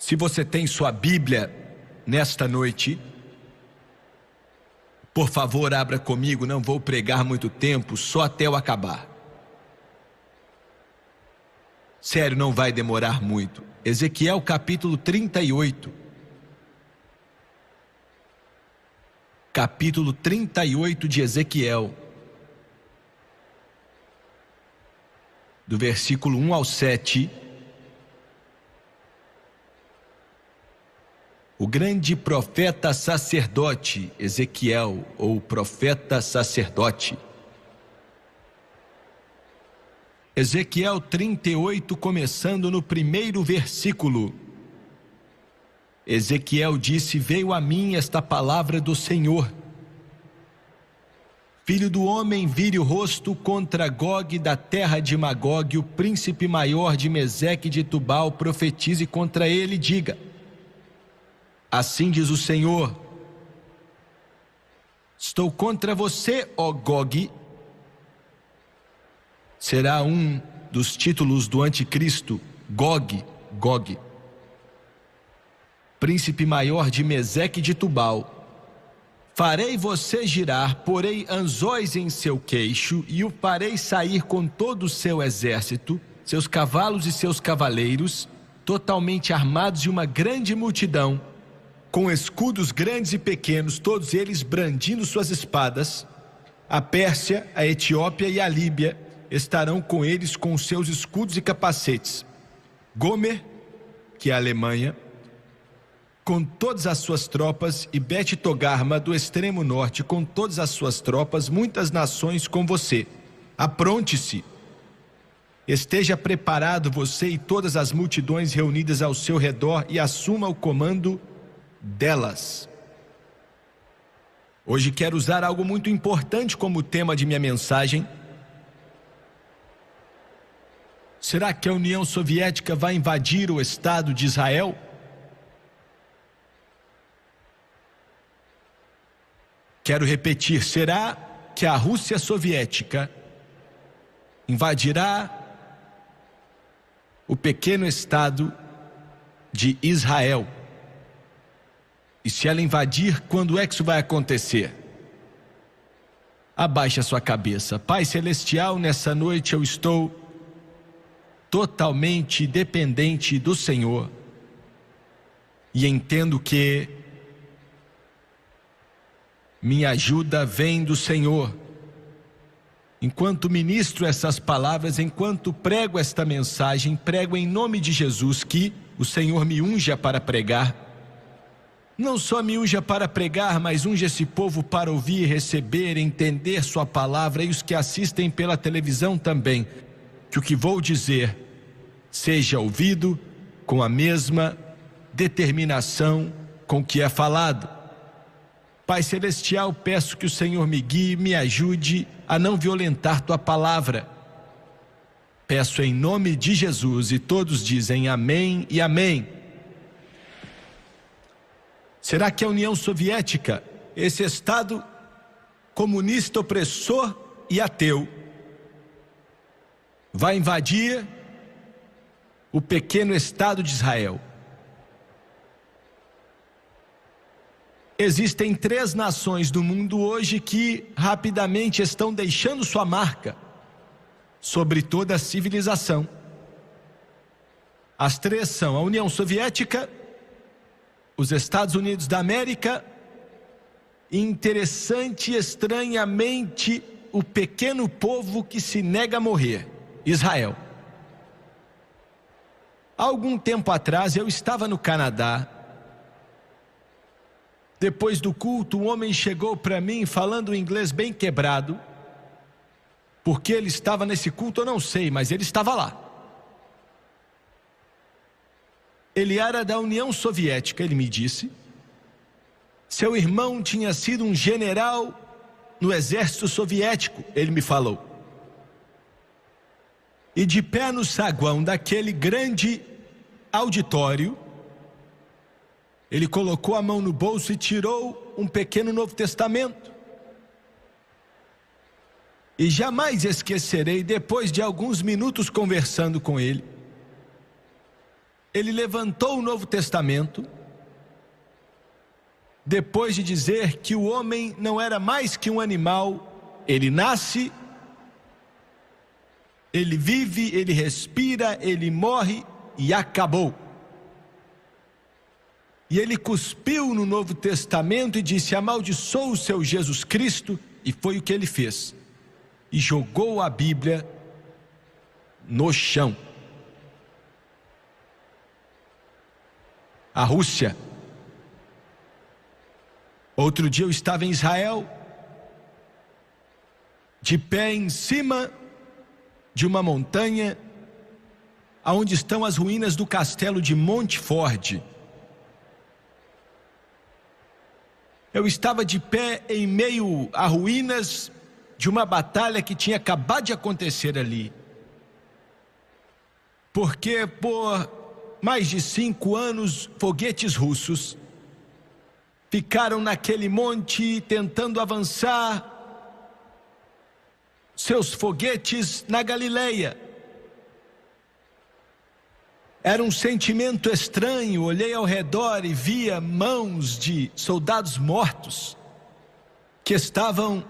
Se você tem sua Bíblia nesta noite, por favor, abra comigo, não vou pregar muito tempo, só até eu acabar. Sério, não vai demorar muito. Ezequiel capítulo 38. Capítulo 38 de Ezequiel. Do versículo 1 ao 7. O grande profeta sacerdote Ezequiel, ou profeta sacerdote. Ezequiel 38, começando no primeiro versículo. Ezequiel disse: veio a mim esta palavra do Senhor. Filho do homem, vire o rosto contra Gog da terra de Magog, o príncipe maior de Meseque de Tubal, profetize contra ele e diga: assim diz o Senhor, estou contra você, ó Gog. Será um dos títulos do anticristo, Gog, príncipe maior de Meseque de Tubal. Farei você girar, porei anzóis em seu queixo, e o farei sair com todo o seu exército, seus cavalos e seus cavaleiros, totalmente armados, de uma grande multidão, com escudos grandes e pequenos, todos eles brandindo suas espadas. A Pérsia, a Etiópia e a Líbia estarão com eles com seus escudos e capacetes. Gomer, que é a Alemanha, com todas as suas tropas, e Bet-Togarma do extremo norte com todas as suas tropas, muitas nações com você. Apronte-se, esteja preparado você e todas as multidões reunidas ao seu redor, e assuma o comando delas. Hoje quero usar algo muito importante como tema de minha mensagem. Será que a União Soviética vai invadir o Estado de Israel? Quero repetir, será que a Rússia Soviética invadirá o pequeno Estado de Israel? E se ela invadir, quando é que isso vai acontecer? Abaixe a sua cabeça. Pai Celestial, nessa noite eu estou totalmente dependente do Senhor, e entendo que minha ajuda vem do Senhor. Enquanto ministro essas palavras, enquanto prego esta mensagem, prego em nome de Jesus que o Senhor me unja para pregar. Não só me unja para pregar, mas unja esse povo para ouvir, receber, entender sua palavra, e os que assistem pela televisão também. Que o que vou dizer seja ouvido com a mesma determinação com que é falado. Pai Celestial, peço que o Senhor me guie, me ajude a não violentar tua palavra. Peço em nome de Jesus, e todos dizem amém e amém. Será que a União Soviética, esse Estado comunista, opressor e ateu, vai invadir o pequeno Estado de Israel? Existem 3 nações do mundo hoje que rapidamente estão deixando sua marca sobre toda a civilização. As 3 são a União Soviética, os Estados Unidos da América e, interessante e estranhamente, o pequeno povo que se nega a morrer, Israel. Há algum tempo atrás eu estava no Canadá. Depois do culto, um homem chegou para mim falando inglês bem quebrado. Porque ele estava nesse culto, eu não sei, mas ele estava lá. Ele era da União Soviética, ele me disse. Seu irmão tinha sido um general no exército soviético, ele me falou. E de pé no saguão daquele grande auditório, ele colocou a mão no bolso e tirou um pequeno Novo Testamento. E jamais esquecerei, depois de alguns minutos conversando com ele, ele levantou o Novo Testamento, depois de dizer que o homem não era mais que um animal. Ele nasce, ele vive, ele respira, ele morre e acabou. E ele cuspiu no Novo Testamento e disse: amaldiçoa o seu Jesus Cristo, e foi o que ele fez. E jogou a Bíblia no chão. A Rússia. Outro dia eu estava em Israel, de pé em cima de uma montanha, onde estão as ruínas do castelo de Montfort. Eu estava de pé em meio a ruínas de uma batalha que tinha acabado de acontecer ali. Porque por mais de 5 anos, foguetes russos ficaram naquele monte tentando avançar seus foguetes na Galileia. Era um sentimento estranho. Olhei ao redor e via mãos de soldados mortos que estavam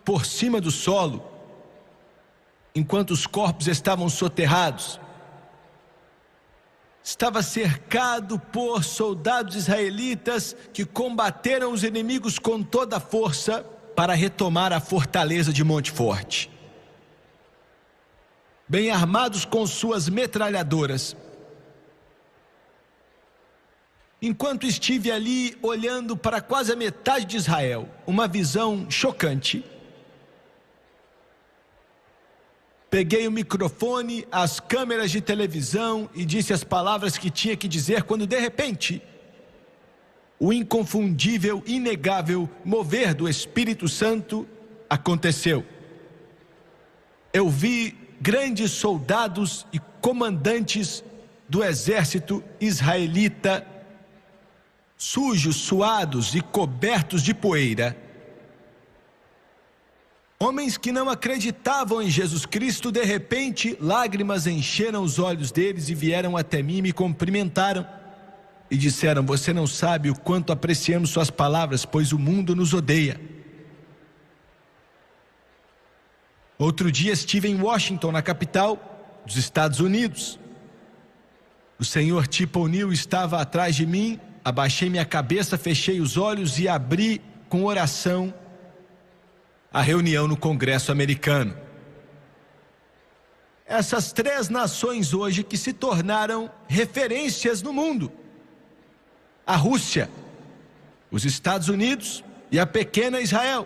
por cima do solo, enquanto os corpos estavam soterrados. Estava cercado por soldados israelitas que combateram os inimigos com toda a força para retomar a fortaleza de Montfort. Bem armados com suas metralhadoras. Enquanto estive ali olhando para quase a metade de Israel, uma visão chocante, peguei o microfone, as câmeras de televisão e disse as palavras que tinha que dizer, quando de repente, o inconfundível, inegável mover do Espírito Santo aconteceu. Eu vi grandes soldados e comandantes do exército israelita, sujos, suados e cobertos de poeira. Homens que não acreditavam em Jesus Cristo, de repente, lágrimas encheram os olhos deles e vieram até mim e me cumprimentaram. E disseram: você não sabe o quanto apreciamos suas palavras, pois o mundo nos odeia. Outro dia estive em Washington, na capital dos Estados Unidos. O senhor Tip O'Neill estava atrás de mim. Abaixei minha cabeça, fechei os olhos e abri com oração a reunião no Congresso americano. Essas 3 nações hoje que se tornaram referências no mundo: a Rússia, os Estados Unidos e a pequena Israel.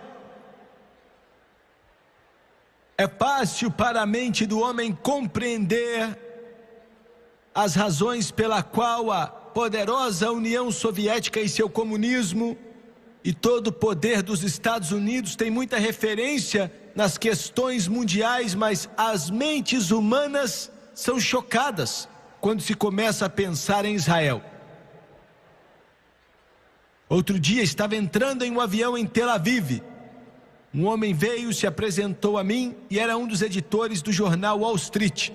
É fácil para a mente do homem compreender as razões pela qual a poderosa União Soviética e seu comunismo e todo o poder dos Estados Unidos tem muita referência nas questões mundiais, mas as mentes humanas são chocadas quando se começa a pensar em Israel. Outro dia estava entrando em um avião em Tel Aviv. Um homem veio, se apresentou a mim e era um dos editores do jornal Wall Street.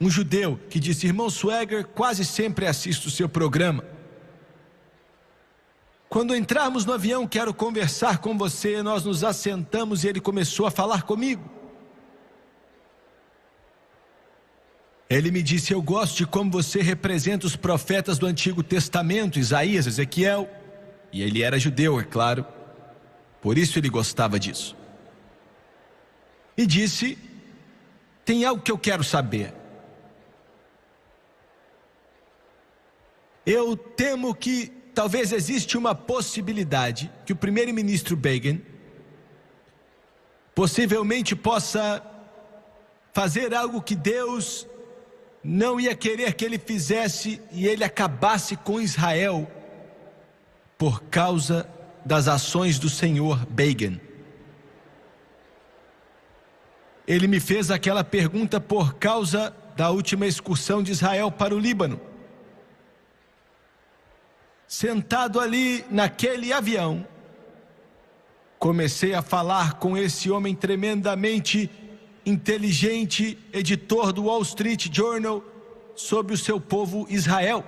Um judeu que disse: irmão Swager, quase sempre assisto o seu programa. Quando entrarmos no avião, quero conversar com você. Nós nos assentamos e ele começou a falar comigo. Ele me disse: eu gosto de como você representa os profetas do Antigo Testamento, Isaías, Ezequiel. E ele era judeu, é claro. Por isso ele gostava disso. E disse: tem algo que eu quero saber. Eu temo que talvez existe uma possibilidade que o primeiro-ministro Begin possivelmente possa fazer algo que Deus não ia querer que ele fizesse, e ele acabasse com Israel por causa das ações do senhor Begin. Ele me fez aquela pergunta por causa da última excursão de Israel para o Líbano. Sentado ali naquele avião, comecei a falar com esse homem tremendamente inteligente, editor do Wall Street Journal, sobre o seu povo Israel.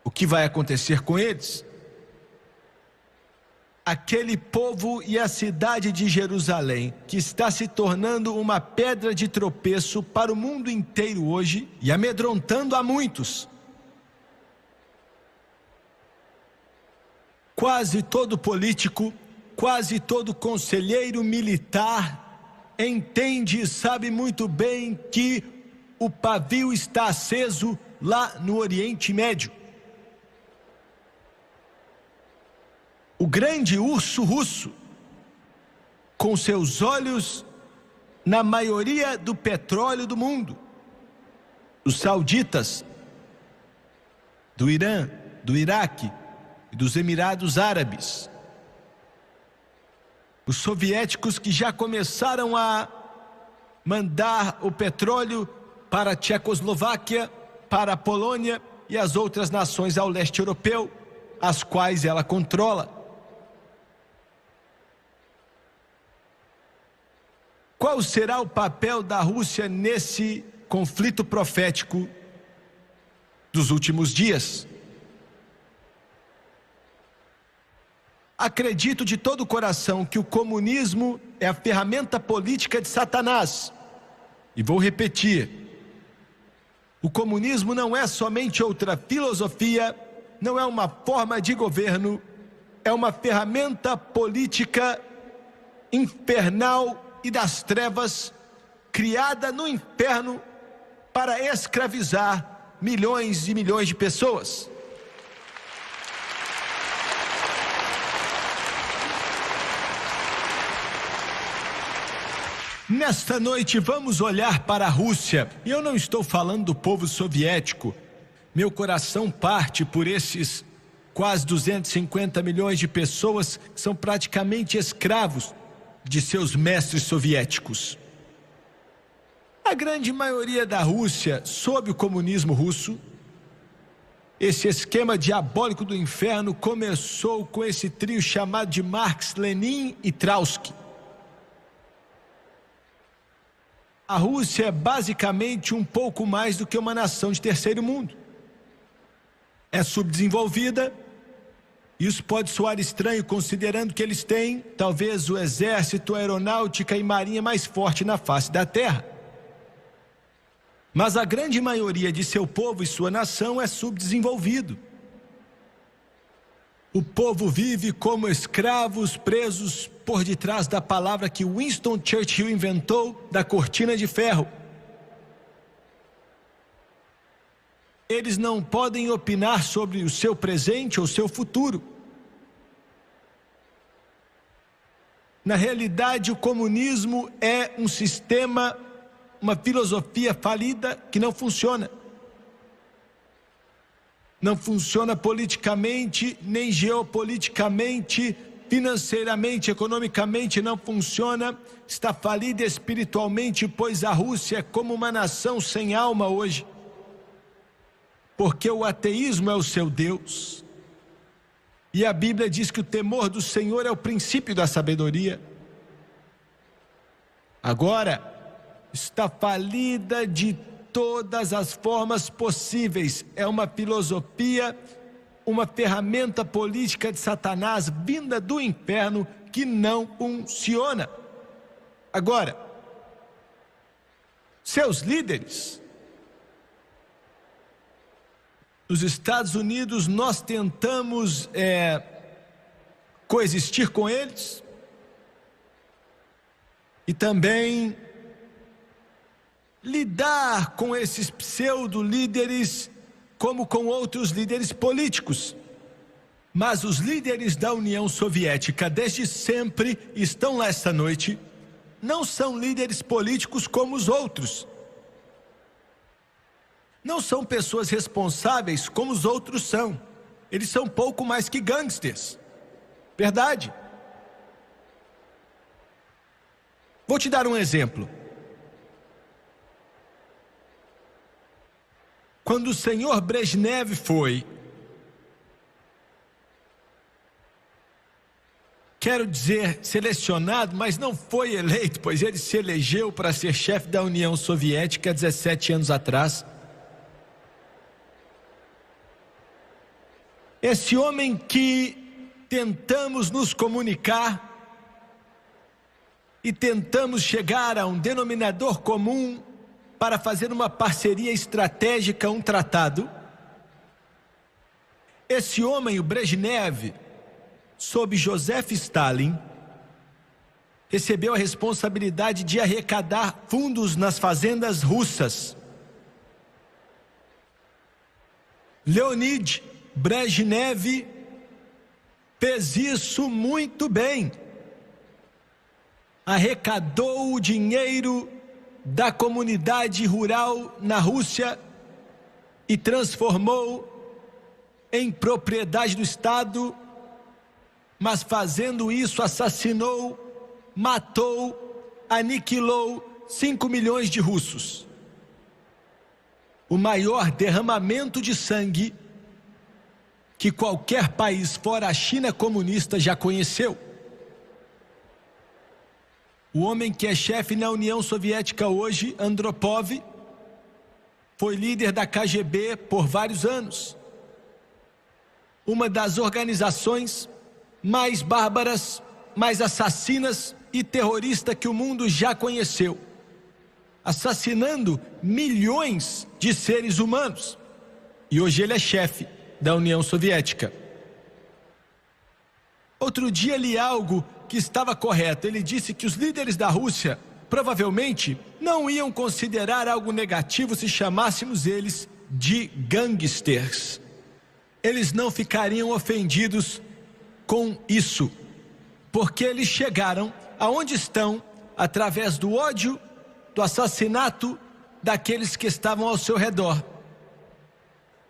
O que vai acontecer com eles? Aquele povo e a cidade de Jerusalém, que está se tornando uma pedra de tropeço para o mundo inteiro hoje e amedrontando a muitos. Quase todo político, quase todo conselheiro militar entende e sabe muito bem que o pavio está aceso lá no Oriente Médio. O grande urso russo, com seus olhos na maioria do petróleo do mundo, os sauditas, do Irã, do Iraque e dos Emirados Árabes, os soviéticos que já começaram a mandar o petróleo para a Tchecoslováquia, para a Polônia e as outras nações ao leste europeu, as quais ela controla. Qual será o papel da Rússia nesse conflito profético dos últimos dias? Acredito de todo o coração que o comunismo é a ferramenta política de Satanás. E vou repetir: o comunismo não é somente outra filosofia, não é uma forma de governo, é uma ferramenta política infernal e das trevas, criada no inferno para escravizar milhões e milhões de pessoas. Nesta noite vamos olhar para a Rússia, e eu não estou falando do povo soviético. Meu coração parte por esses quase 250 milhões de pessoas que são praticamente escravos de seus mestres soviéticos. A grande maioria da Rússia, sob o comunismo russo, esse esquema diabólico do inferno começou com esse trio chamado de Marx, Lenin e Trotsky. A Rússia é basicamente um pouco mais do que uma nação de terceiro mundo. É subdesenvolvida. Isso pode soar estranho, considerando que eles têm, talvez, o exército, a aeronáutica e marinha mais forte na face da terra. Mas a grande maioria de seu povo e sua nação é subdesenvolvido. O povo vive como escravos presos por detrás da palavra que Winston Churchill inventou, da cortina de ferro. Eles não podem opinar sobre o seu presente ou seu futuro. Na realidade, o comunismo é um sistema, uma filosofia falida que não funciona. Não funciona politicamente, nem geopoliticamente, financeiramente, economicamente não funciona. Está falida espiritualmente, pois a Rússia é como uma nação sem alma hoje. Porque o ateísmo é o seu Deus. E a Bíblia diz que o temor do Senhor é o princípio da sabedoria. Agora, está falida de todas as formas possíveis. É uma filosofia, uma ferramenta política de Satanás vinda do inferno que não funciona. Agora, seus líderes, nos Estados Unidos, nós tentamos coexistir com eles e também lidar com esses pseudo-líderes como com outros líderes políticos. Mas os líderes da União Soviética desde sempre estão lá esta noite, não são líderes políticos como os outros. Não são pessoas responsáveis como os outros são. Eles são pouco mais que gangsters. Verdade. Vou te dar um exemplo. Quando o senhor Brezhnev foi quero dizer selecionado, mas não foi eleito, pois ele se elegeu para ser chefe da União Soviética há 17 anos atrás. Esse homem que tentamos nos comunicar e tentamos chegar a um denominador comum para fazer uma parceria estratégica, um tratado. Esse homem, o Brezhnev, sob Joseph Stalin, recebeu a responsabilidade de arrecadar fundos nas fazendas russas. Leonid Brezhnev fez isso muito bem. Arrecadou o dinheiro da comunidade rural na Rússia e transformou em propriedade do Estado, mas fazendo isso assassinou, matou, aniquilou 5 milhões de russos. O maior derramamento de sangue que qualquer país fora a China comunista já conheceu. O homem que é chefe na União Soviética hoje, Andropov, foi líder da KGB por vários anos. Uma das organizações mais bárbaras, mais assassinas e terroristas que o mundo já conheceu, assassinando milhões de seres humanos. E hoje ele é chefe da União Soviética. Outro dia li algo que estava correto. Ele disse que os líderes da Rússia provavelmente não iam considerar algo negativo se chamássemos eles de gangsters. Eles não ficariam ofendidos com isso, porque eles chegaram aonde estão através do ódio, do assassinato daqueles que estavam ao seu redor.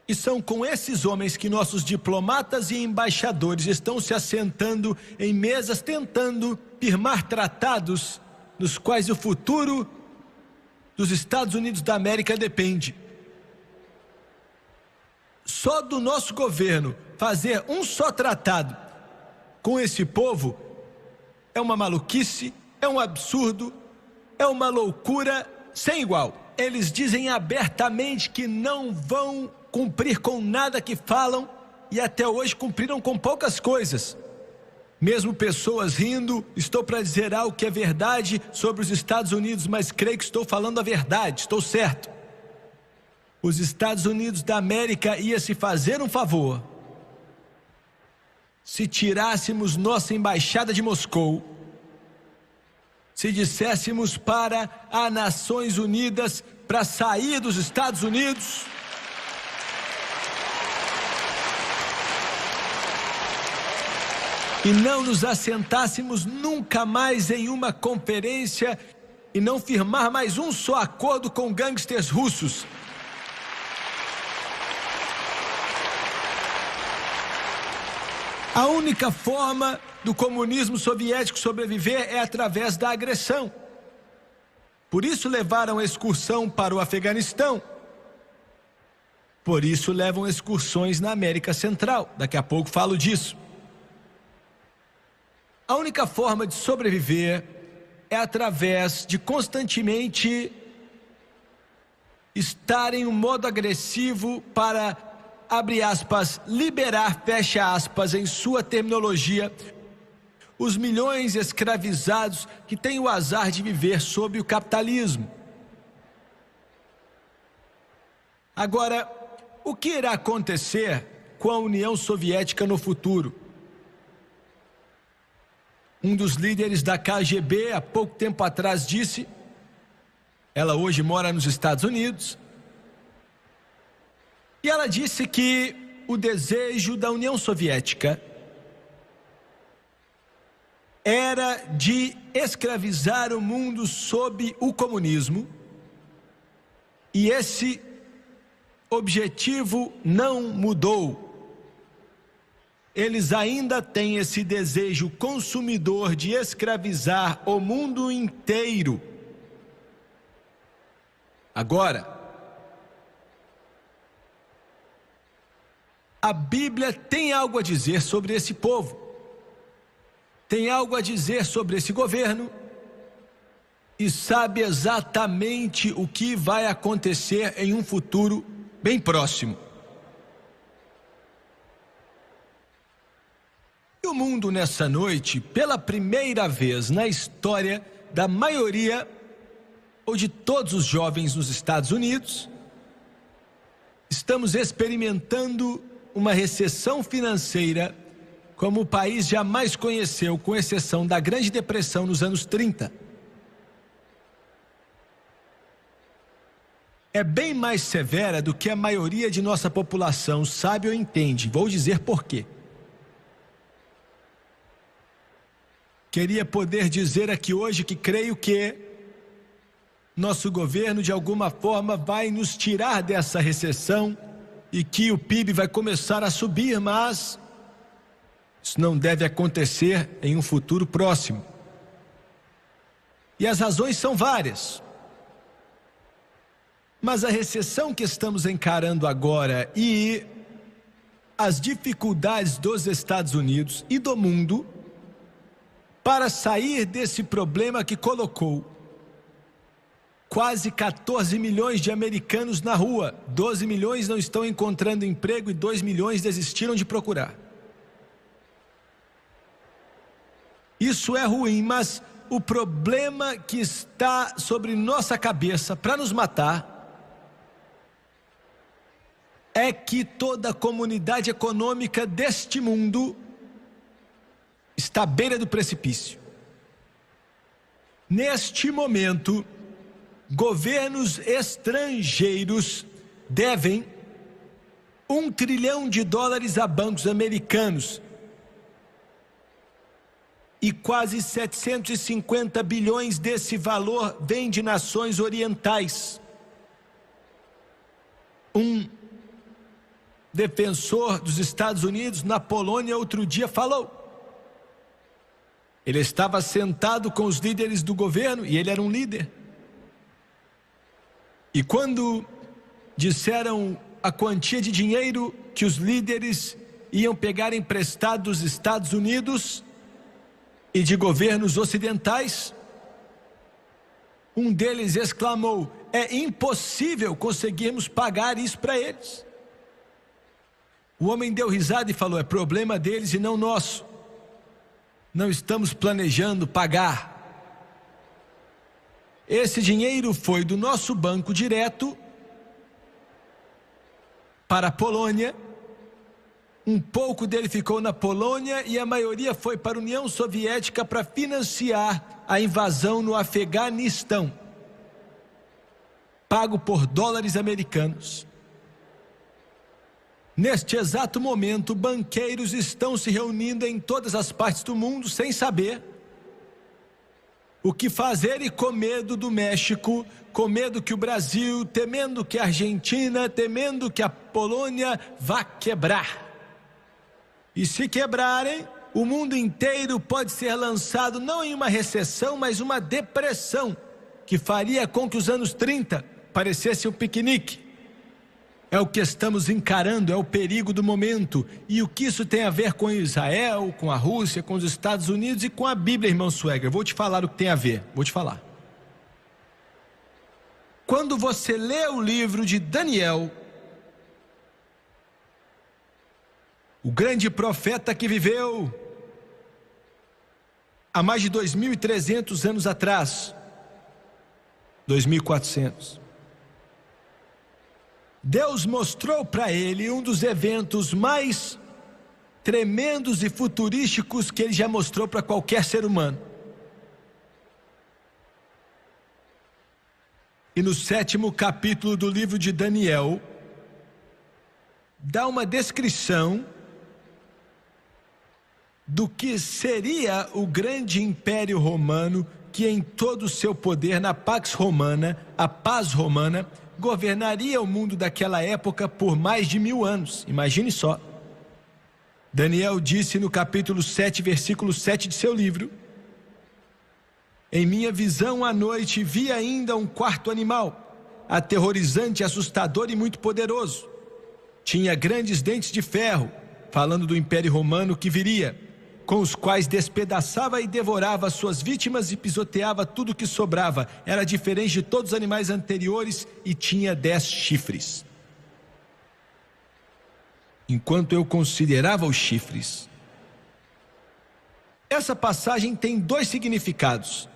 E são com esses homens que nossos diplomatas e embaixadores estão se assentando em mesas tentando firmar tratados nos quais o futuro dos Estados Unidos da América depende. Só do nosso governo fazer um só tratado com esse povo é uma maluquice, é um absurdo, é uma loucura sem igual. Eles dizem abertamente que não vão cumprir com nada que falam e até hoje cumpriram com poucas coisas. Mesmo pessoas rindo, estou para dizer algo que é verdade sobre os Estados Unidos, mas creio que estou falando a verdade, estou certo. Os Estados Unidos da América ia se fazer um favor se tirássemos nossa embaixada de Moscou, se disséssemos para as Nações Unidas para sair dos Estados Unidos, e não nos assentássemos nunca mais em uma conferência e não firmar mais um só acordo com gangsters russos. A única forma do comunismo soviético sobreviver é através da agressão. Por isso levaram excursão para o Afeganistão. Por isso levam excursões na América Central. Daqui a pouco falo disso. A única forma de sobreviver é através de constantemente estar em um modo agressivo para, abre aspas, liberar, fecha aspas, em sua terminologia, os milhões escravizados que têm o azar de viver sob o capitalismo. Agora, o que irá acontecer com a União Soviética no futuro? Um dos líderes da KGB, há pouco tempo atrás, disse, ela hoje mora nos Estados Unidos, e ela disse que o desejo da União Soviética era de escravizar o mundo sob o comunismo, e esse objetivo não mudou. Eles ainda têm esse desejo consumidor de escravizar o mundo inteiro. Agora, a Bíblia tem algo a dizer sobre esse povo. tem algo a dizer sobre esse governo e sabe exatamente o que vai acontecer em um futuro bem próximo. E o mundo nessa noite, pela primeira vez na história da maioria ou de todos os jovens nos Estados Unidos, estamos experimentando uma recessão financeira como o país jamais conheceu, com exceção da Grande Depressão nos anos 30. É bem mais severa do que a maioria de nossa população sabe ou entende. Vou dizer por quê. Queria poder dizer aqui hoje que creio que nosso governo de alguma forma vai nos tirar dessa recessão e que o PIB vai começar a subir, mas isso não deve acontecer em um futuro próximo. E as razões são várias. Mas a recessão que estamos encarando agora e as dificuldades dos Estados Unidos e do mundo para sair desse problema que colocou quase 14 milhões de americanos na rua, 12 milhões não estão encontrando emprego e 2 milhões desistiram de procurar. Isso é ruim, mas o problema que está sobre nossa cabeça para nos matar é que toda a comunidade econômica deste mundo está à beira do precipício. Neste momento, governos estrangeiros devem $1 trilhão a bancos americanos e quase 750 bilhões desse valor vem de nações orientais. Um defensor dos Estados Unidos na Polônia outro dia falou. Ele estava sentado com os líderes do governo e ele era um líder. E quando disseram a quantia de dinheiro que os líderes iam pegar emprestado dos Estados Unidos e de governos ocidentais, um deles exclamou: é impossível conseguirmos pagar isso para eles. O homem deu risada e falou: é problema deles e não nosso. Não estamos planejando pagar. Esse dinheiro foi do nosso banco direto para a Polônia. Um pouco dele ficou na Polônia e a maioria foi para a União Soviética para financiar a invasão no Afeganistão, pago por dólares americanos. Neste exato momento, banqueiros estão se reunindo em todas as partes do mundo sem saber o que fazer e com medo do México, com medo que o Brasil, temendo que a Argentina, temendo que a Polônia vá quebrar. E se quebrarem, o mundo inteiro pode ser lançado não em uma recessão, mas uma depressão, que faria com que os anos 30 parecessem um piquenique. É o que estamos encarando, é o perigo do momento. E o que isso tem a ver com Israel, com a Rússia, com os Estados Unidos e com a Bíblia, irmão Swagger? Vou te falar o que tem a ver, vou te falar. Quando você lê o livro de Daniel, o grande profeta que viveu há mais de 2.300 anos atrás, 2.400, Deus mostrou para ele um dos eventos mais tremendos e futurísticos que ele já mostrou para qualquer ser humano. E no 7º capítulo do livro de Daniel, dá uma descrição do que seria o grande império romano, que em todo o seu poder, na Pax Romana, a paz romana, governaria o mundo daquela época por mais de 1000 anos. Imagine só. Daniel disse no capítulo 7, versículo 7 de seu livro: em minha visão à noite vi ainda um quarto animal, aterrorizante, assustador e muito poderoso. Tinha grandes dentes de ferro, falando do Império Romano que viria, com os quais despedaçava e devorava suas vítimas e pisoteava tudo que sobrava. Era diferente de todos os animais anteriores e tinha 10 chifres. Enquanto eu considerava os chifres, essa passagem tem 2 significados.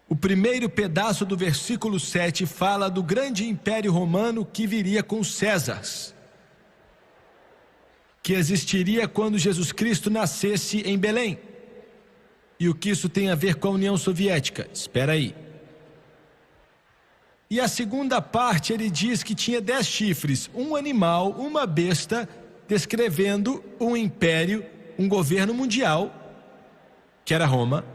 O primeiro pedaço do versículo 7 fala do grande império romano que viria com os Césares, que existiria quando Jesus Cristo nascesse em Belém. E o que isso tem a ver com a União Soviética? Espera aí. E a segunda parte ele diz que tinha 10 chifres, um animal, uma besta, descrevendo um império, um governo mundial, que era Roma.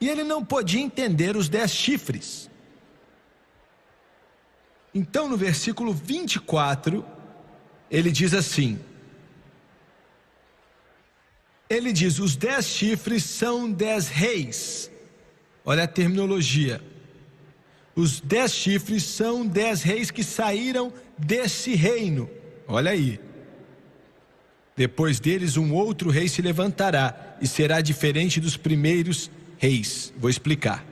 E ele não podia entender os 10 chifres. Então no versículo 24, ele diz assim, ele diz, os 10 chifres são 10 reis. Olha a terminologia. Os 10 chifres são 10 reis que saíram desse reino. Olha aí. Depois deles um outro rei se levantará e será diferente dos primeiros reis. Vou explicar.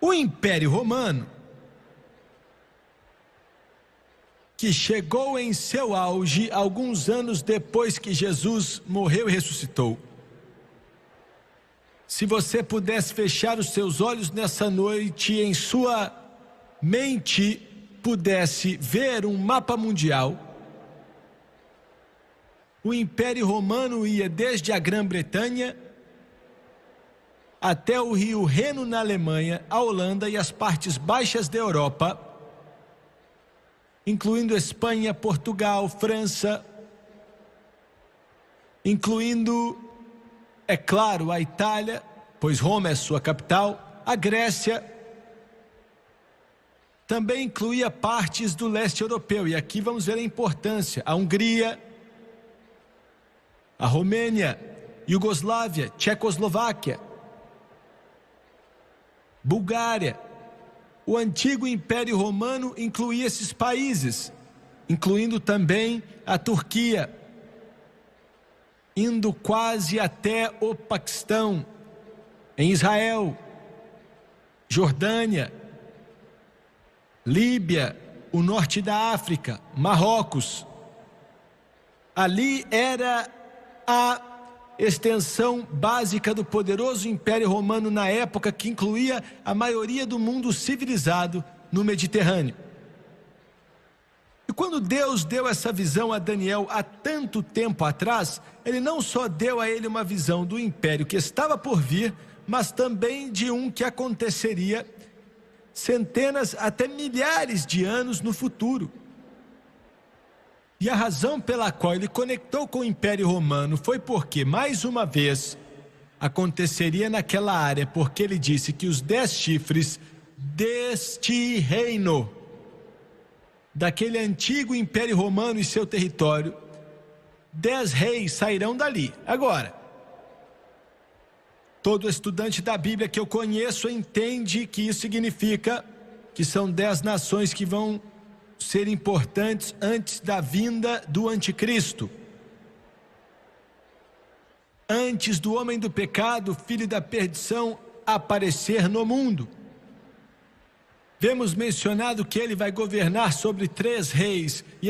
O Império Romano, que chegou em seu auge alguns anos depois que Jesus morreu e ressuscitou. Se você pudesse fechar os seus olhos nessa noite, em sua mente pudesse ver um mapa mundial, o Império Romano ia desde a Grã-Bretanha até o rio Reno na Alemanha, a Holanda e as partes baixas da Europa, incluindo Espanha, Portugal, França, incluindo, é claro, a Itália, pois Roma é sua capital, a Grécia, também incluía partes do leste europeu, e aqui vamos ver a importância, a Hungria, a Romênia, Iugoslávia, Tchecoslováquia, Bulgária. O antigo Império Romano incluía esses países, incluindo também a Turquia, indo quase até o Paquistão, em Israel, Jordânia, Líbia, o norte da África, Marrocos. Ali era a extensão básica do poderoso Império Romano na época, que incluía a maioria do mundo civilizado no Mediterrâneo. E quando Deus deu essa visão a Daniel há tanto tempo atrás, ele não só deu a ele uma visão do império que estava por vir, mas também de um que aconteceria centenas até milhares de anos no futuro. E a razão pela qual ele conectou com o Império Romano foi porque, mais uma vez, aconteceria naquela área, porque ele disse que os 10 chifres deste reino, daquele antigo Império Romano e seu território, 10 reis sairão dali. Agora, todo estudante da Bíblia que eu conheço entende que isso significa que são 10 nações que vão ser importantes antes da vinda do anticristo, antes do homem do pecado, filho da perdição, aparecer no mundo. Vemos mencionado que ele vai governar sobre 3 reis, e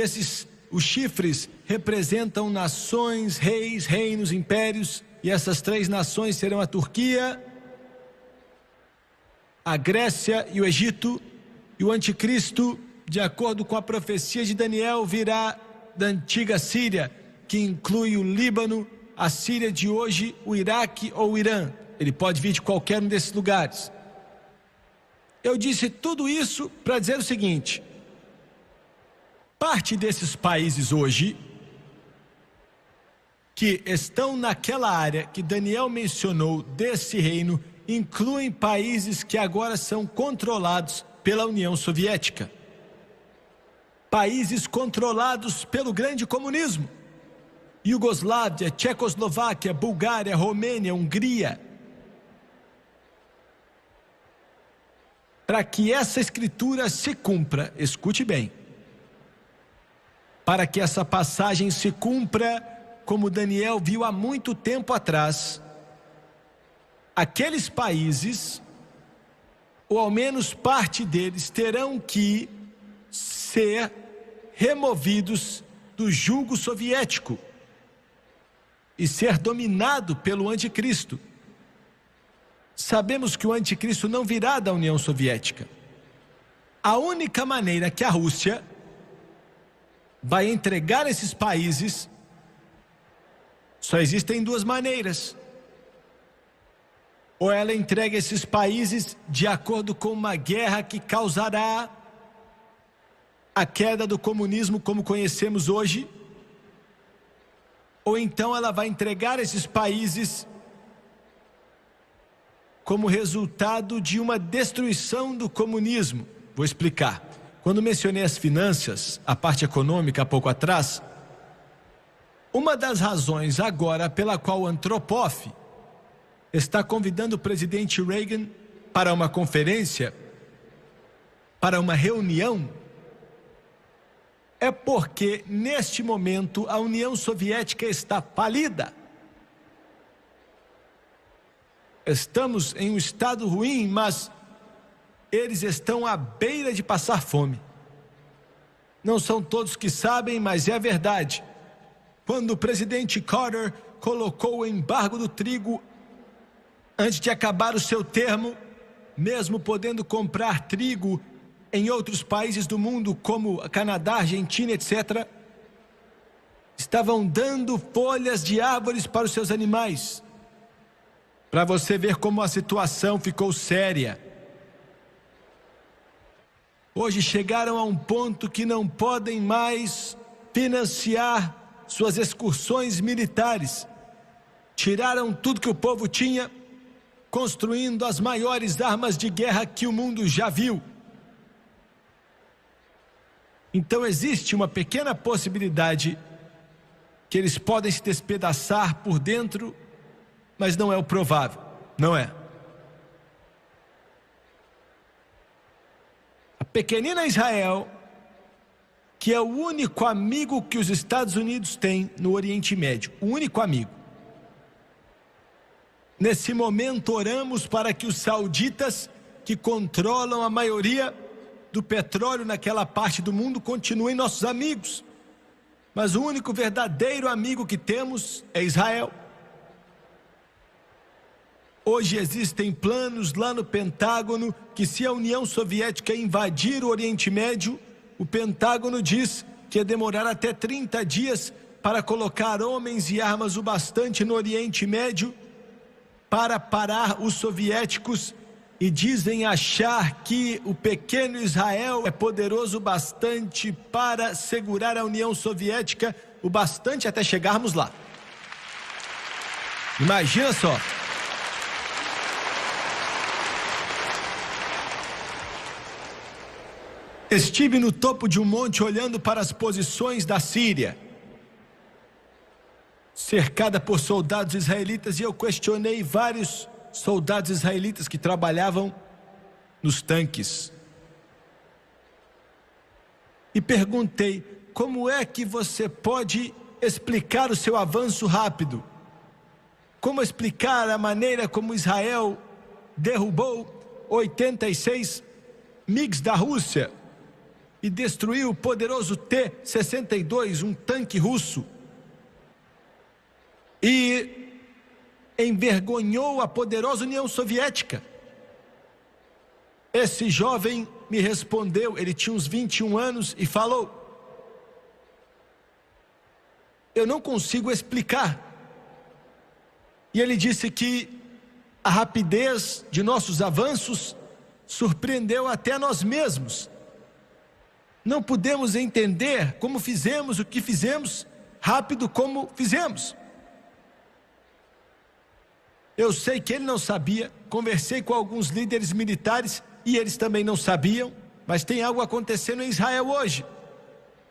os chifres representam nações, reis, reinos, impérios, e essas 3 nações serão a Turquia, a Grécia e o Egito. E o anticristo, de acordo com a profecia de Daniel, virá da antiga Síria, que inclui o Líbano, a Síria de hoje, o Iraque ou o Irã. Ele pode vir de qualquer um desses lugares. Eu disse tudo isso para dizer o seguinte: parte desses países hoje, que estão naquela área que Daniel mencionou desse reino, incluem países que agora são controlados pela União Soviética. Países controlados pelo grande comunismo. Iugoslávia, Tchecoslováquia, Bulgária, Romênia, Hungria. Para que essa escritura se cumpra, escute bem, para que essa passagem se cumpra como Daniel viu há muito tempo atrás. Aqueles países, ou ao menos parte deles, terão que ser removidos do jugo soviético e ser dominado pelo anticristo. Sabemos que o anticristo não virá da União Soviética. A única maneira que a Rússia vai entregar esses países, só existem duas maneiras. Ou ela entrega esses países de acordo com uma guerra que causará a queda do comunismo como conhecemos hoje, ou então ela vai entregar esses países como resultado de uma destruição do comunismo. Vou explicar. Quando mencionei as finanças, a parte econômica há pouco atrás, uma das razões agora pela qual Andropov está convidando o presidente Reagan para uma conferência, para uma reunião, é porque neste momento a União Soviética está falida. Estamos em um estado ruim, mas eles estão à beira de passar fome. Não são todos que sabem, mas é verdade. Quando o presidente Carter colocou o embargo do trigo antes de acabar o seu termo, mesmo podendo comprar trigo em outros países do mundo, como Canadá, Argentina, etc., estavam dando folhas de árvores para os seus animais. Para você ver como a situação ficou séria. Hoje chegaram a um ponto que não podem mais financiar suas excursões militares. Tiraram tudo que o povo tinha, construindo as maiores armas de guerra que o mundo já viu. Então existe uma pequena possibilidade que eles podem se despedaçar por dentro, mas não é o provável, não é? A pequenina Israel, que é o único amigo que os Estados Unidos têm no Oriente Médio, o único amigo. Nesse momento oramos para que os sauditas, que controlam a maioria do petróleo naquela parte do mundo, continuem nossos amigos. Mas o único verdadeiro amigo que temos é Israel. Hoje existem planos lá no Pentágono que, se a União Soviética invadir o Oriente Médio, o Pentágono diz que ia demorar até 30 dias para colocar homens e armas o bastante no Oriente Médio para parar os soviéticos, e dizem achar que o pequeno Israel é poderoso bastante para segurar a União Soviética, o bastante até chegarmos lá. Imagina só. Estive no topo de um monte olhando para as posições da Síria, cercada por soldados israelitas, e eu questionei vários soldados israelitas que trabalhavam nos tanques. E perguntei: como é que você pode explicar o seu avanço rápido? Como explicar a maneira como Israel derrubou 86 MiGs da Rússia e destruiu o poderoso T-62, um tanque russo, e envergonhou a poderosa União Soviética? Esse jovem me respondeu, ele tinha uns 21 anos, e falou: eu não consigo explicar. E ele disse que a rapidez de nossos avanços surpreendeu até nós mesmos. Não pudemos entender como fizemos o que fizemos, rápido como fizemos. Eu sei que ele não sabia, conversei com alguns líderes militares e eles também não sabiam, mas tem algo acontecendo em Israel hoje.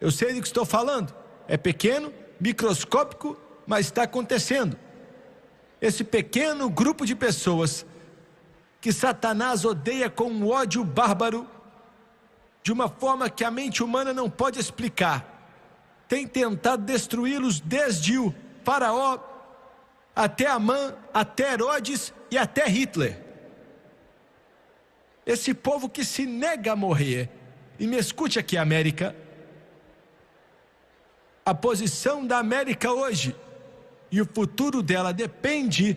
Eu sei do que estou falando, é pequeno, microscópico, mas está acontecendo. Esse pequeno grupo de pessoas que Satanás odeia com um ódio bárbaro, de uma forma que a mente humana não pode explicar, tem tentado destruí-los desde o faraó até Amã, até Herodes e até Hitler. Esse povo que se nega a morrer. E me escute aqui, América. A posição da América hoje e o futuro dela depende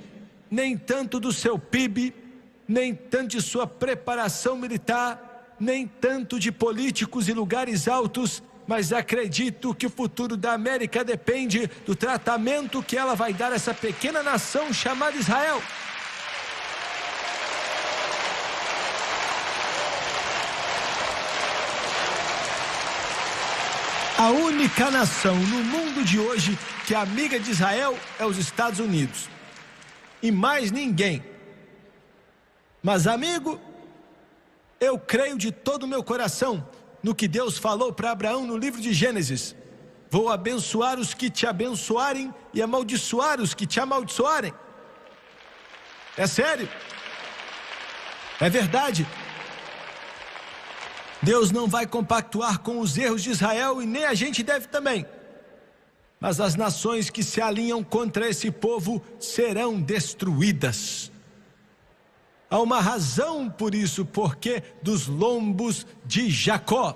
nem tanto do seu PIB, nem tanto de sua preparação militar, nem tanto de políticos e lugares altos, mas acredito que o futuro da América depende do tratamento que ela vai dar a essa pequena nação chamada Israel. A única nação no mundo de hoje que é amiga de Israel é os Estados Unidos. E mais ninguém. Mas, amigo, eu creio de todo o meu coração no que Deus falou para Abraão no livro de Gênesis. Vou abençoar os que te abençoarem e amaldiçoar os que te amaldiçoarem. É sério. É verdade. Deus não vai compactuar com os erros de Israel e nem a gente deve também. Mas as nações que se alinham contra esse povo serão destruídas. Há uma razão por isso, porque dos lombos de Jacó,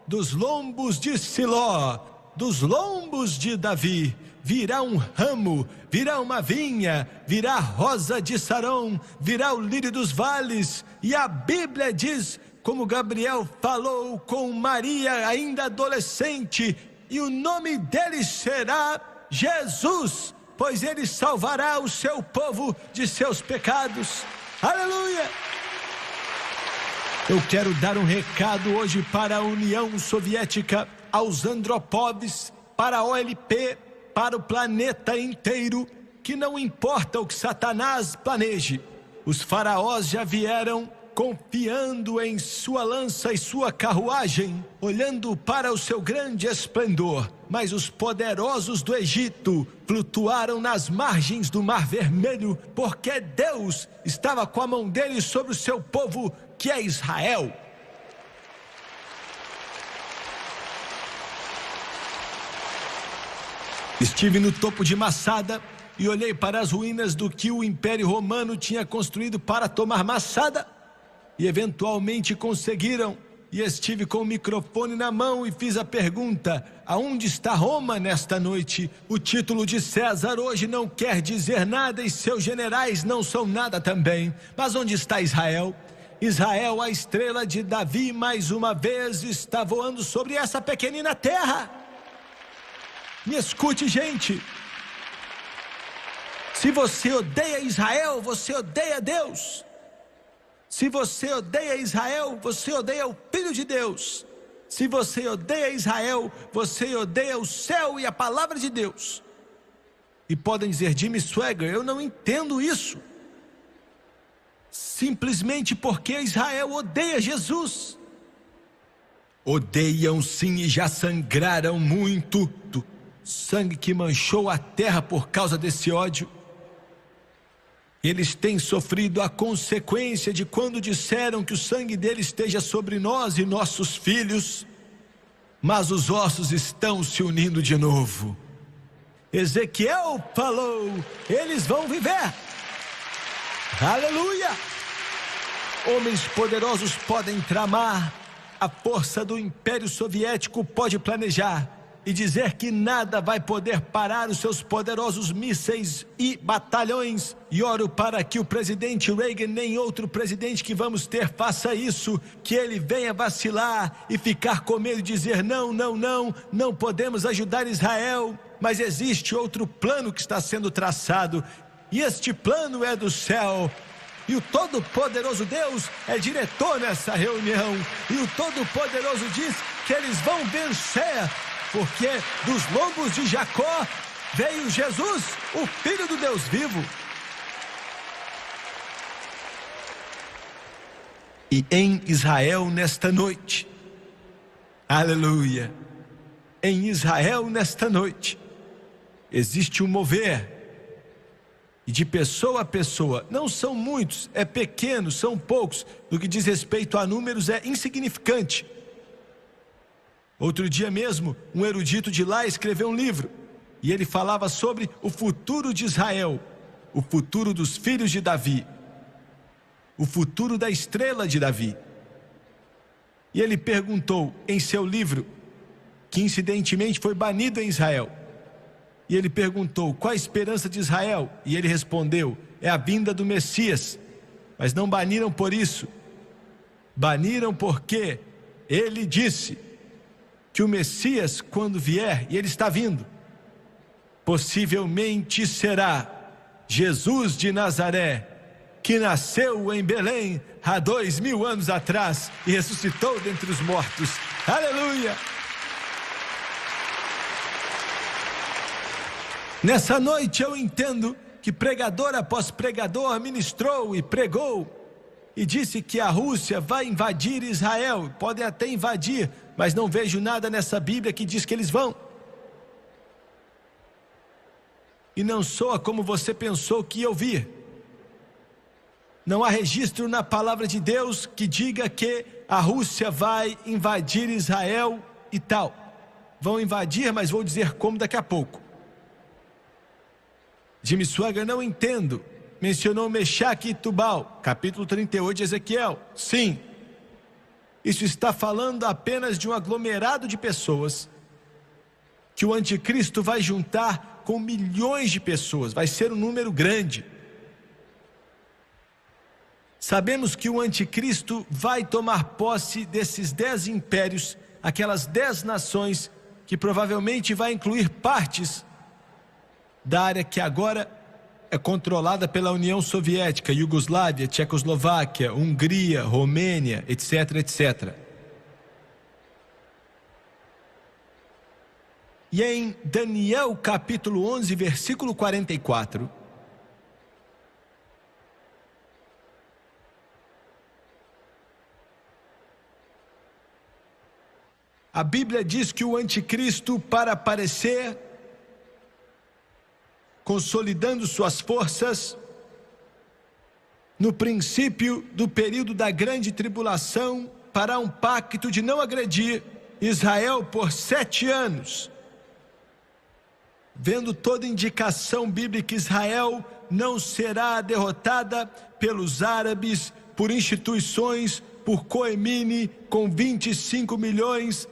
dos lombos de Siló, dos lombos de Davi, virá um ramo, virá uma vinha, virá a rosa de Sarão, virá o lírio dos vales. E a Bíblia diz, como Gabriel falou com Maria ainda adolescente, e o nome dele será Jesus, pois ele salvará o seu povo de seus pecados. Aleluia! Eu quero dar um recado hoje para a União Soviética, aos Andropovs, para a OLP, para o planeta inteiro, que não importa o que Satanás planeje, os faraós já vieram confiando em sua lança e sua carruagem, olhando para o seu grande esplendor. Mas os poderosos do Egito flutuaram nas margens do Mar Vermelho, porque Deus estava com a mão deles sobre o seu povo, que é Israel. Estive no topo de Massada e olhei para as ruínas do que o Império Romano tinha construído para tomar Massada. E eventualmente conseguiram, e estive com o microfone na mão e fiz a pergunta: aonde está Roma nesta noite? O título de César hoje não quer dizer nada e seus generais não são nada também. Mas onde está Israel? Israel, a estrela de Davi, mais uma vez está voando sobre essa pequenina terra. Me escute, gente. Se você odeia Israel, você odeia Deus. Se você odeia Israel, você odeia o Filho de Deus. Se você odeia Israel, você odeia o céu e a palavra de Deus. E podem dizer: Jimmy Swaggart, eu não entendo isso. Simplesmente porque Israel odeia Jesus. Odeiam sim e já sangraram muito. Sangue que manchou a terra por causa desse ódio. Eles têm sofrido a consequência de quando disseram que o sangue dele esteja sobre nós e nossos filhos. Mas os ossos estão se unindo de novo. Ezequiel falou: eles vão viver. Aleluia! Homens poderosos podem tramar, a força do Império Soviético pode planejar e dizer que nada vai poder parar os seus poderosos mísseis e batalhões. E oro para que o presidente Reagan, nem outro presidente que vamos ter, faça isso, que ele venha vacilar e ficar com medo de dizer: não podemos ajudar Israel. Mas existe outro plano que está sendo traçado, e este plano é do céu. E o Todo-Poderoso Deus é diretor nessa reunião, e o Todo-Poderoso diz que eles vão vencer, porque dos lombos de Jacó veio Jesus, o Filho do Deus vivo. E em Israel nesta noite, aleluia, em Israel nesta noite, existe um mover, e de pessoa a pessoa, não são muitos, é pequeno, são poucos, no que diz respeito a números é insignificante. Outro dia mesmo, um erudito de lá escreveu um livro, e ele falava sobre o futuro de Israel, o futuro dos filhos de Davi, o futuro da estrela de Davi. E ele perguntou em seu livro, que incidentemente foi banido em Israel, e ele perguntou: qual a esperança de Israel? E ele respondeu: é a vinda do Messias. Mas não baniram por isso, baniram porque ele disse que o Messias, quando vier, e ele está vindo, possivelmente será Jesus de Nazaré, que nasceu em Belém há 2000 anos atrás e ressuscitou dentre os mortos. Aleluia! Nessa noite eu entendo que pregador após pregador ministrou e pregou e disse que a Rússia vai invadir Israel. Podem até invadir, mas não vejo nada nessa Bíblia que diz que eles vão. E não soa como você pensou que ia ouvir. Não há registro na palavra de Deus que diga que a Rússia vai invadir Israel e tal. Vão invadir, mas vou dizer como daqui a pouco. Jimmy Swaggart, não entendo. Mencionou Mechaque e Tubal, capítulo 38 de Ezequiel. Sim, isso está falando apenas de um aglomerado de pessoas que o anticristo vai juntar com milhões de pessoas. Vai ser um número grande. Sabemos que o anticristo vai tomar posse desses 10 impérios, aquelas 10 nações, que provavelmente vai incluir partes da área que agora é controlada pela União Soviética, Iugoslávia, Tchecoslováquia, Hungria, Romênia, etc, etc. E em Daniel capítulo 11, versículo 44, a Bíblia diz que o anticristo, para aparecer, consolidando suas forças, no princípio do período da grande tribulação, fará um pacto de não agredir Israel por 7 anos. Vendo toda indicação bíblica, Israel não será derrotada pelos árabes, por instituições, por Khomeini, com 25 milhões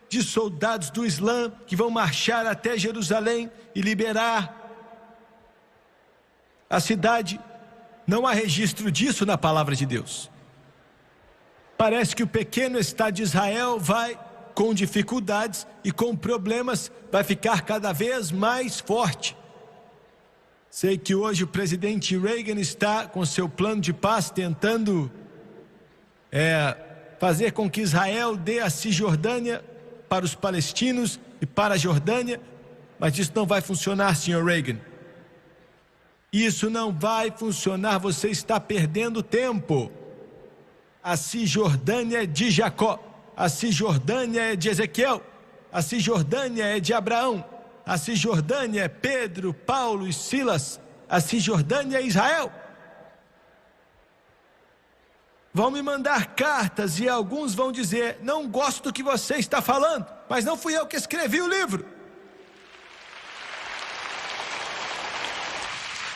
de soldados do Islã que vão marchar até Jerusalém e liberar a cidade. Não há registro disso na palavra de Deus. Parece que o pequeno Estado de Israel vai, com dificuldades e com problemas, vai ficar cada vez mais forte. Sei que hoje o presidente Reagan está com seu plano de paz tentando fazer com que Israel dê a Cisjordânia para os palestinos e para a Jordânia, mas isso não vai funcionar, senhor Reagan. Isso não vai funcionar, você está perdendo tempo. A Cisjordânia é de Jacó, a Cisjordânia é de Ezequiel, a Cisjordânia é de Abraão, a Cisjordânia é Pedro, Paulo e Silas, a Cisjordânia é Israel. Vão me mandar cartas e alguns vão dizer: não gosto do que você está falando, mas não fui eu que escrevi o livro.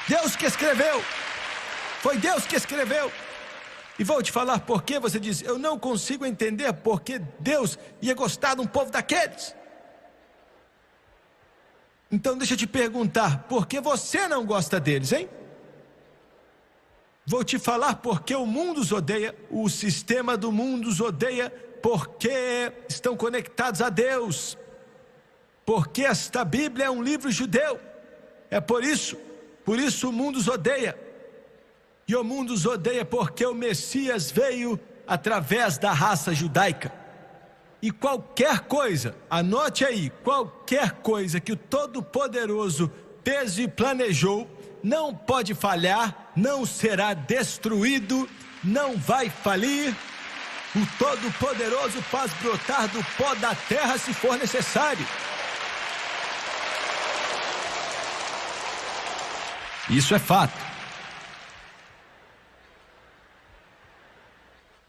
Deus que escreveu, foi Deus que escreveu. E vou te falar por que você diz: eu não consigo entender porque Deus ia gostar de um povo daqueles. Então deixa eu te perguntar, por que você não gosta deles, hein? Vou te falar porque o mundo os odeia, o sistema do mundo os odeia, porque estão conectados a Deus, porque esta Bíblia é um livro judeu. É por isso o mundo os odeia. E o mundo os odeia porque o Messias veio através da raça judaica. E qualquer coisa, anote aí, qualquer coisa que o Todo-Poderoso fez e planejou, não pode falhar, não será destruído, não vai falir. O Todo-Poderoso faz brotar do pó da terra se for necessário. Isso é fato.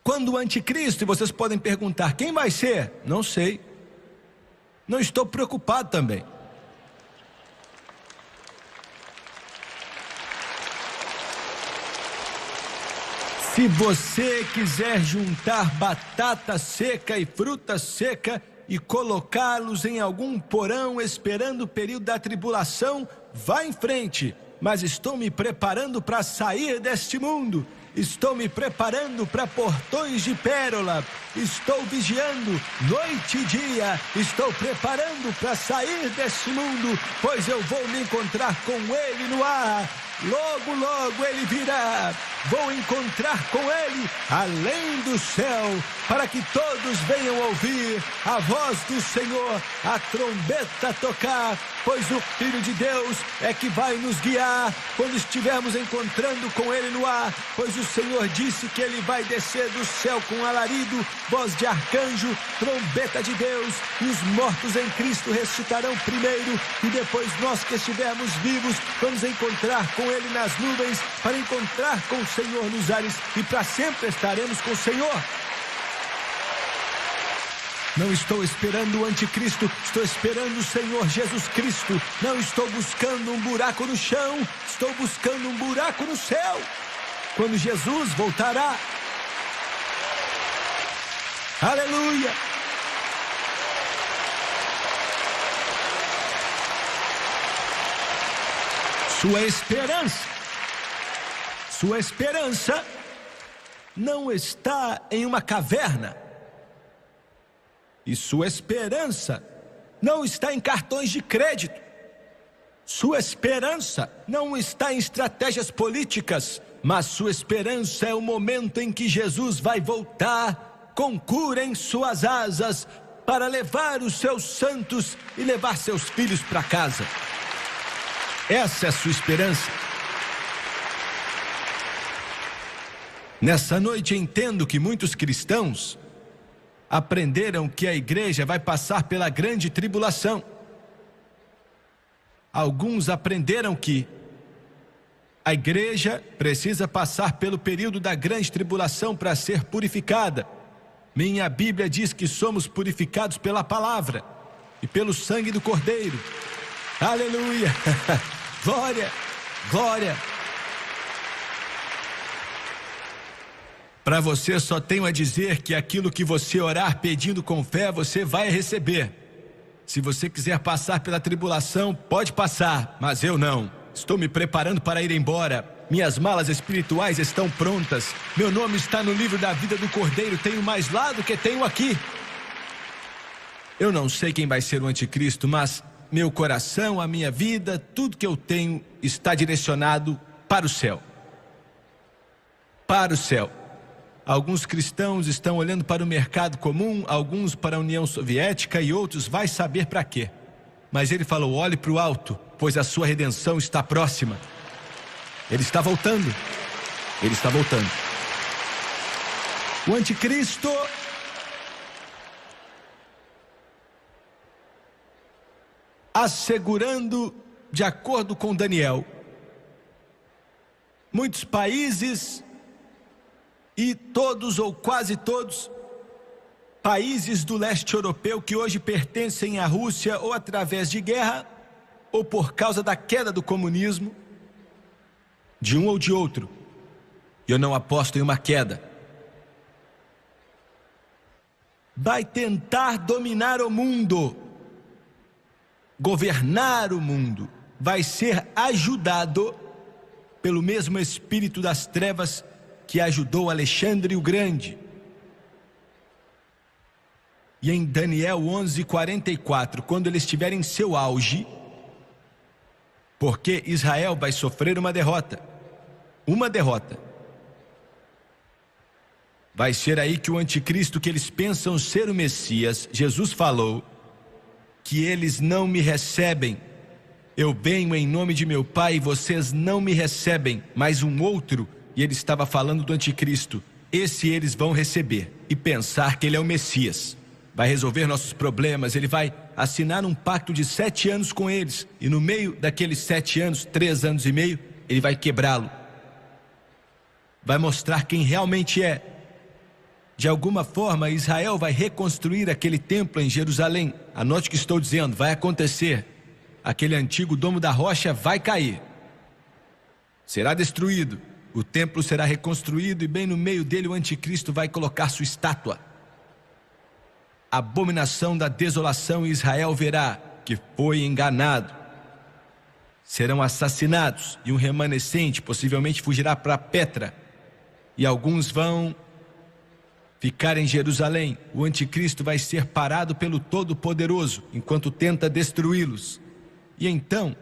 Quando o anticristo, e vocês podem perguntar: quem vai ser? Não sei. Não estou preocupado também. Se você quiser juntar batata seca e fruta seca e colocá-los em algum porão esperando o período da tribulação, vá em frente. Mas estou me preparando para sair deste mundo. Estou me preparando para portões de pérola. Estou vigiando noite e dia. Estou preparando para sair deste mundo, pois eu vou me encontrar com Ele no ar. Logo, logo Ele virá. Vou encontrar com Ele além do céu, para que todos venham ouvir a voz do Senhor, a trombeta tocar, pois o Filho de Deus é que vai nos guiar quando estivermos encontrando com Ele no ar, pois o Senhor disse que Ele vai descer do céu com alarido, voz de arcanjo, trombeta de Deus, e os mortos em Cristo ressuscitarão primeiro, e depois nós que estivermos vivos vamos encontrar com Ele nas nuvens, para encontrar com o Senhor nos ares, e para sempre estaremos com o Senhor. Não estou esperando o anticristo, estou esperando o Senhor Jesus Cristo. Não estou buscando um buraco no chão, estou buscando um buraco no céu, quando Jesus voltará. Aleluia! Sua esperança não está em uma caverna. E sua esperança não está em cartões de crédito. Sua esperança não está em estratégias políticas, mas sua esperança é o momento em que Jesus vai voltar com cura em suas asas para levar os seus santos e levar seus filhos para casa. Essa é a sua esperança. Nessa noite entendo que muitos cristãos aprenderam que a igreja vai passar pela grande tribulação. Alguns aprenderam que a igreja precisa passar pelo período da grande tribulação para ser purificada. Minha Bíblia diz que somos purificados pela palavra e pelo sangue do Cordeiro. Aleluia! Glória! Glória! Para você só tenho a dizer que aquilo que você orar pedindo com fé, você vai receber. Se você quiser passar pela tribulação, pode passar, mas eu não. Estou me preparando para ir embora. Minhas malas espirituais estão prontas. Meu nome está no livro da vida do Cordeiro. Tenho mais lá do que tenho aqui. Eu não sei quem vai ser o anticristo, mas meu coração, a minha vida, tudo que eu tenho está direcionado para o céu. Para o céu. Alguns cristãos estão olhando para o mercado comum, alguns para a União Soviética e outros vai saber para quê. Mas ele falou: olhe para o alto, pois a sua redenção está próxima. Ele está voltando. Ele está voltando. O anticristo assegurando, de acordo com Daniel, muitos países e todos ou quase todos países do leste europeu que hoje pertencem à Rússia ou através de guerra ou por causa da queda do comunismo, de um ou de outro. Eu não aposto em uma queda. Vai tentar dominar o mundo, governar o mundo, vai ser ajudado pelo mesmo espírito das trevas que ajudou Alexandre o Grande. E em Daniel 11:44, quando ele estiver em seu auge, porque Israel vai sofrer uma derrota, vai ser aí que o anticristo, que eles pensam ser o Messias, Jesus falou que eles não me recebem. Eu venho em nome de meu Pai e vocês não me recebem, mas um outro, e ele estava falando do anticristo, esse eles vão receber e pensar que ele é o Messias. Vai resolver nossos problemas, ele vai assinar um pacto de 7 anos com eles, e no meio daqueles 7 anos, 3 anos e meio, ele vai quebrá-lo. Vai mostrar quem realmente é. De alguma forma, Israel vai reconstruir aquele templo em Jerusalém. Anote o que estou dizendo, vai acontecer. Aquele antigo domo da rocha vai cair. Será destruído. O templo será reconstruído e bem no meio dele o anticristo vai colocar sua estátua. A abominação da desolação, Israel verá que foi enganado. Serão assassinados e um remanescente possivelmente fugirá para Petra. E alguns vão ficar em Jerusalém. O anticristo vai ser parado pelo Todo-Poderoso enquanto tenta destruí-los. E então,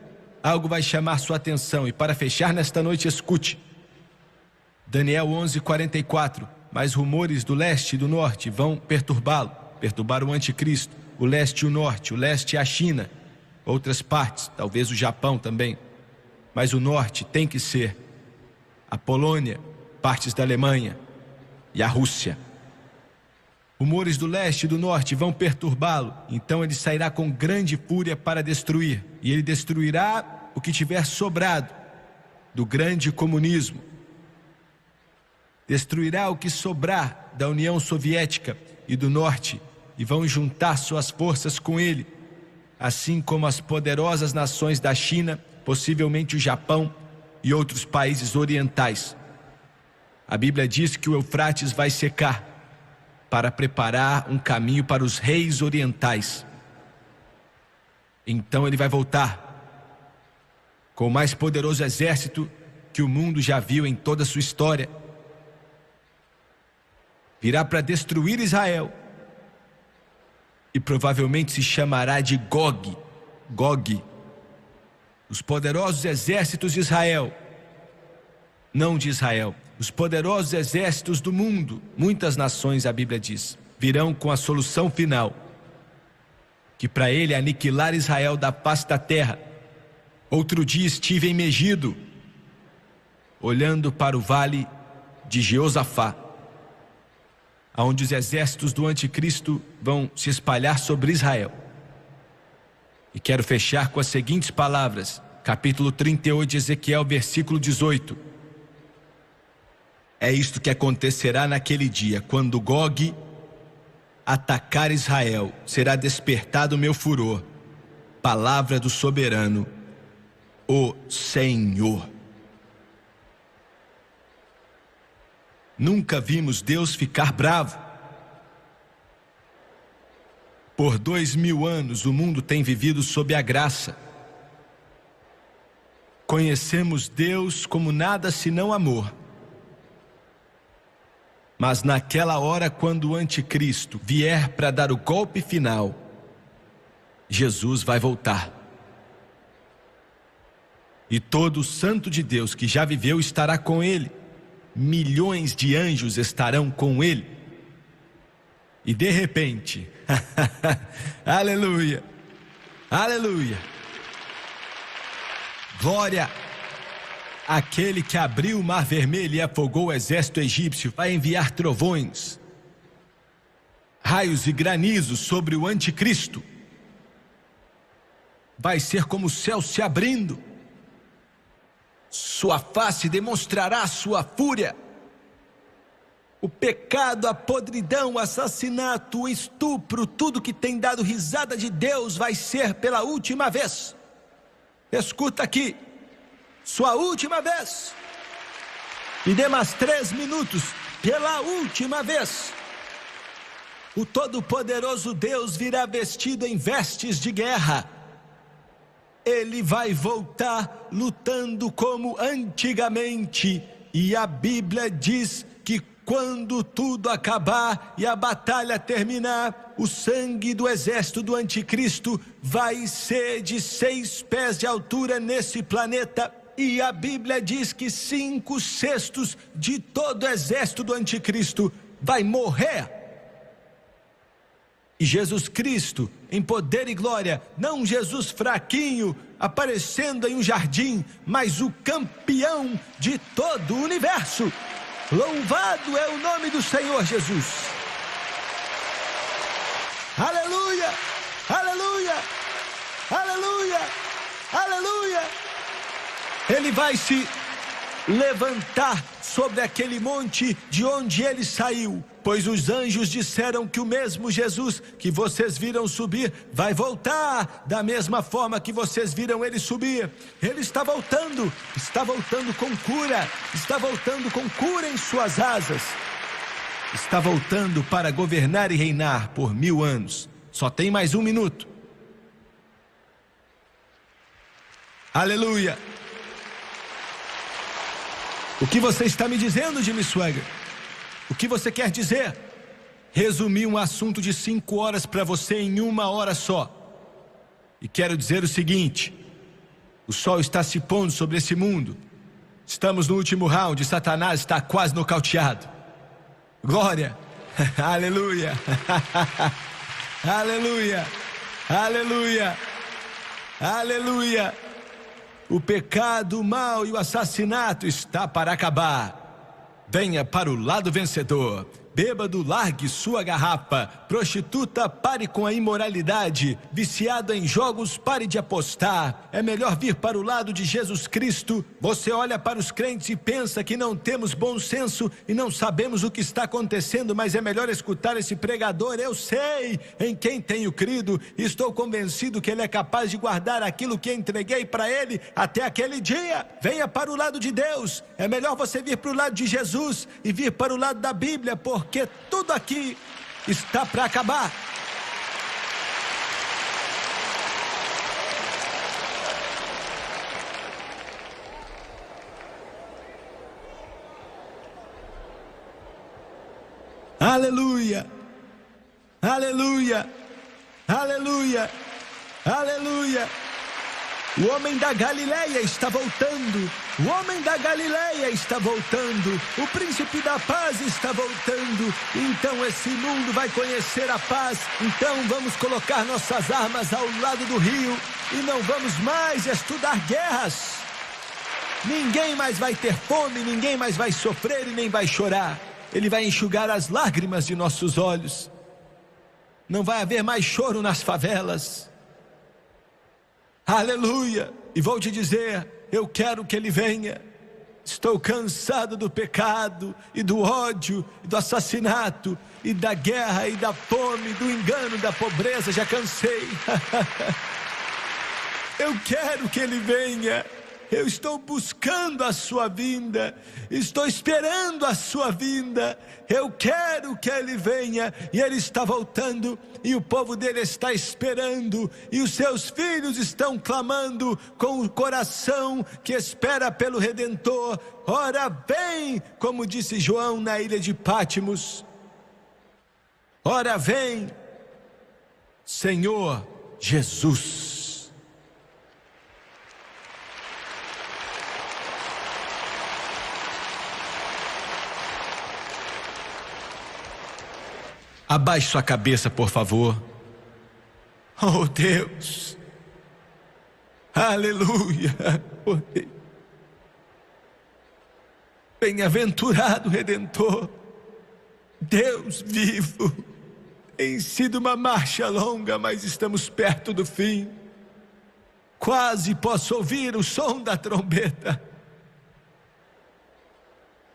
algo vai chamar sua atenção. E para fechar nesta noite, escute. Daniel 11:44. Mas rumores do leste e do norte vão perturbá-lo. Perturbar o anticristo. O leste e o norte. O leste é a China. Outras partes, talvez o Japão também. Mas o norte tem que ser a Polônia, partes da Alemanha e a Rússia. Rumores do leste e do norte vão perturbá-lo. Então ele sairá com grande fúria para destruir. E ele destruirá o que tiver sobrado do grande comunismo. Destruirá o que sobrar da União Soviética e do norte. E vão juntar suas forças com ele. Assim como as poderosas nações da China, possivelmente o Japão e outros países orientais. A Bíblia diz que o Eufrates vai secar para preparar um caminho para os reis orientais. Então ele vai voltar com o mais poderoso exército que o mundo já viu em toda a sua história. Virá para destruir Israel. E provavelmente se chamará de Gog. Gog. Os poderosos exércitos de Israel. Não de Israel. Os poderosos exércitos do mundo. Muitas nações, a Bíblia diz, virão com a solução final. Que para ele é aniquilar Israel da face da terra. Outro dia estive em Megido, olhando para o vale de Jeosafá, onde os exércitos do anticristo vão se espalhar sobre Israel. E quero fechar com as seguintes palavras, capítulo 38 de Ezequiel, versículo 18. É isto que acontecerá naquele dia, quando Gog atacar Israel, será despertado o meu furor. Palavra do soberano, o Senhor. Nunca vimos Deus ficar bravo. Por 2000 anos o mundo tem vivido sob a graça. Conhecemos Deus como nada senão amor. Mas naquela hora, quando o anticristo vier para dar o golpe final, Jesus vai voltar. E todo santo de Deus que já viveu estará com ele. Milhões de anjos estarão com ele. E de repente, aleluia, aleluia, glória, aquele que abriu o mar vermelho e afogou o exército egípcio, vai enviar trovões, raios e granizos sobre o anticristo. Vai ser como o céu se abrindo. Sua face demonstrará sua fúria. O pecado, a podridão, o assassinato, o estupro, tudo que tem dado risada de Deus vai ser pela última vez. Escuta aqui, sua última vez. E dê mais 3 minutos, pela última vez. O Todo-Poderoso Deus virá vestido em vestes de guerra. Ele vai voltar lutando como antigamente. E a Bíblia diz que quando tudo acabar e a batalha terminar, o sangue do exército do anticristo vai ser de 6 pés de altura nesse planeta. E a Bíblia diz que 5/6 de todo o exército do anticristo vai morrer. E Jesus Cristo, em poder e glória, não um Jesus fraquinho, aparecendo em um jardim, mas o campeão de todo o universo. Louvado é o nome do Senhor Jesus. Aleluia, aleluia, aleluia, aleluia. Ele vai se levantar sobre aquele monte de onde ele saiu, pois os anjos disseram que o mesmo Jesus que vocês viram subir vai voltar da mesma forma que vocês viram ele subir. Ele está voltando com cura, está voltando com cura em suas asas, está voltando para governar e reinar por 1000 anos. Só tem mais 1 minuto. Aleluia. O que você está me dizendo, Jimmy Swaggart? O que você quer dizer? Resumi um assunto de 5 horas para você em 1 hora só. E quero dizer o seguinte: o sol está se pondo sobre esse mundo. Estamos no último round, Satanás está quase nocauteado. Glória! Aleluia! Aleluia! Aleluia! Aleluia! O pecado, o mal e o assassinato está para acabar. Venha para o lado vencedor. Bêbado, largue sua garrafa. Prostituta, pare com a imoralidade. Viciado em jogos, pare de apostar. É melhor vir para o lado de Jesus Cristo. Você olha para os crentes e pensa que não temos bom senso e não sabemos o que está acontecendo, mas é melhor escutar esse pregador. Eu sei em quem tenho crido. Estou convencido que ele é capaz de guardar aquilo que entreguei para ele até aquele dia. Venha para o lado de Deus. É melhor você vir para o lado de Jesus e vir para o lado da Bíblia, porque tudo aqui está para acabar. Aleluia, aleluia, aleluia, aleluia. O homem da Galileia está voltando. O homem da Galileia está voltando. O príncipe da paz está voltando. Então esse mundo vai conhecer a paz. Então vamos colocar nossas armas ao lado do rio e não vamos mais estudar guerras. Ninguém mais vai ter fome, ninguém mais vai sofrer e nem vai chorar. Ele vai enxugar as lágrimas de nossos olhos. Não vai haver mais choro nas favelas. Aleluia! E vou te dizer, eu quero que ele venha. Estou cansado do pecado e do ódio e do assassinato e da guerra e da fome, do engano, da pobreza. Já cansei. Eu quero que ele venha. Eu estou buscando a sua vinda, estou esperando a sua vinda. Eu quero que ele venha, e ele está voltando, e o povo dele está esperando, e os seus filhos estão clamando com o coração que espera pelo Redentor. Ora vem, como disse João na ilha de Pátimos. Ora vem, Senhor Jesus. Abaixe sua cabeça, por favor. Oh Deus, aleluia. Oh, bem-aventurado Redentor, Deus vivo. Tem sido uma marcha longa, mas estamos perto do fim. Quase posso ouvir o som da trombeta.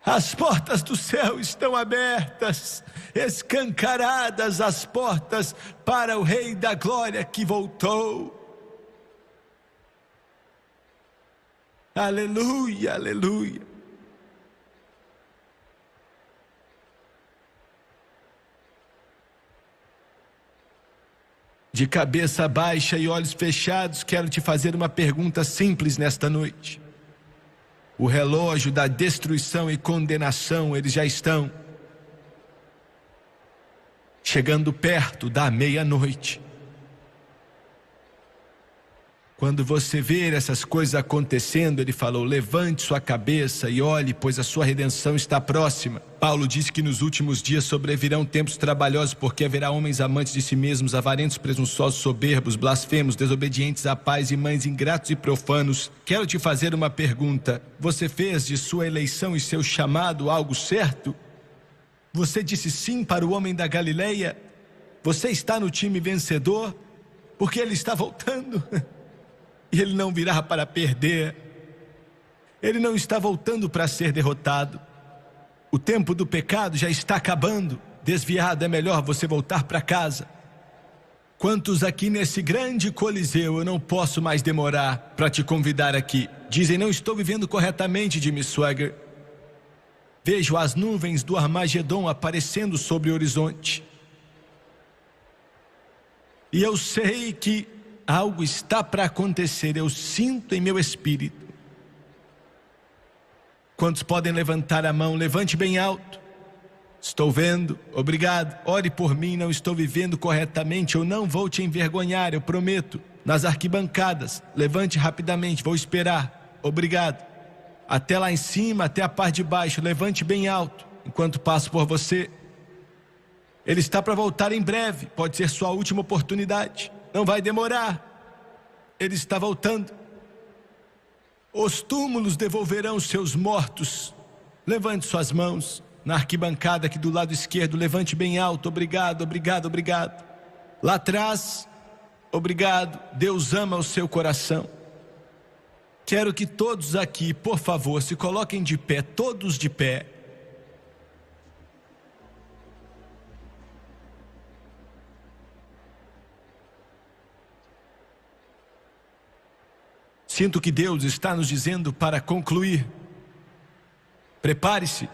As portas do céu estão abertas, escancaradas as portas para o Rei da Glória que voltou. Aleluia, aleluia. De cabeça baixa e olhos fechados, quero te fazer uma pergunta simples nesta noite. O relógio da destruição e condenação, eles já estão chegando perto da meia-noite. Quando você ver essas coisas acontecendo, ele falou, levante sua cabeça e olhe, pois a sua redenção está próxima. Paulo disse que nos últimos dias sobrevirão tempos trabalhosos, porque haverá homens amantes de si mesmos, avarentos, presunçosos, soberbos, blasfemos, desobedientes a pais e mães, ingratos e profanos. Quero te fazer uma pergunta. Você fez de sua eleição e seu chamado algo certo? Você disse sim para o homem da Galileia? Você está no time vencedor? Porque ele está voltando. E ele não virá para perder. Ele não está voltando para ser derrotado. O tempo do pecado já está acabando. Desviado, é melhor você voltar para casa. Quantos aqui nesse grande coliseu eu não posso mais demorar para te convidar aqui? Dizem, não estou vivendo corretamente, Jimmy Swaggart. Vejo as nuvens do Armagedon aparecendo sobre o horizonte. E eu sei que algo está para acontecer, eu sinto em meu espírito. Quantos podem levantar a mão? Levante bem alto. Estou vendo, obrigado. Ore por mim, não estou vivendo corretamente, eu não vou te envergonhar, eu prometo. Nas arquibancadas, levante rapidamente, vou esperar. Obrigado. Até lá em cima, até a parte de baixo, levante bem alto, enquanto passo por você. Ele está para voltar em breve, pode ser sua última oportunidade. Não vai demorar. Ele está voltando. Os túmulos devolverão os seus mortos. Levante suas mãos. Na arquibancada aqui do lado esquerdo, levante bem alto. Obrigado, obrigado, obrigado. Lá atrás, obrigado. Deus ama o seu coração. Quero que todos aqui, por favor, se coloquem de pé, todos de pé. Sinto que Deus está nos dizendo para concluir. Prepare-se.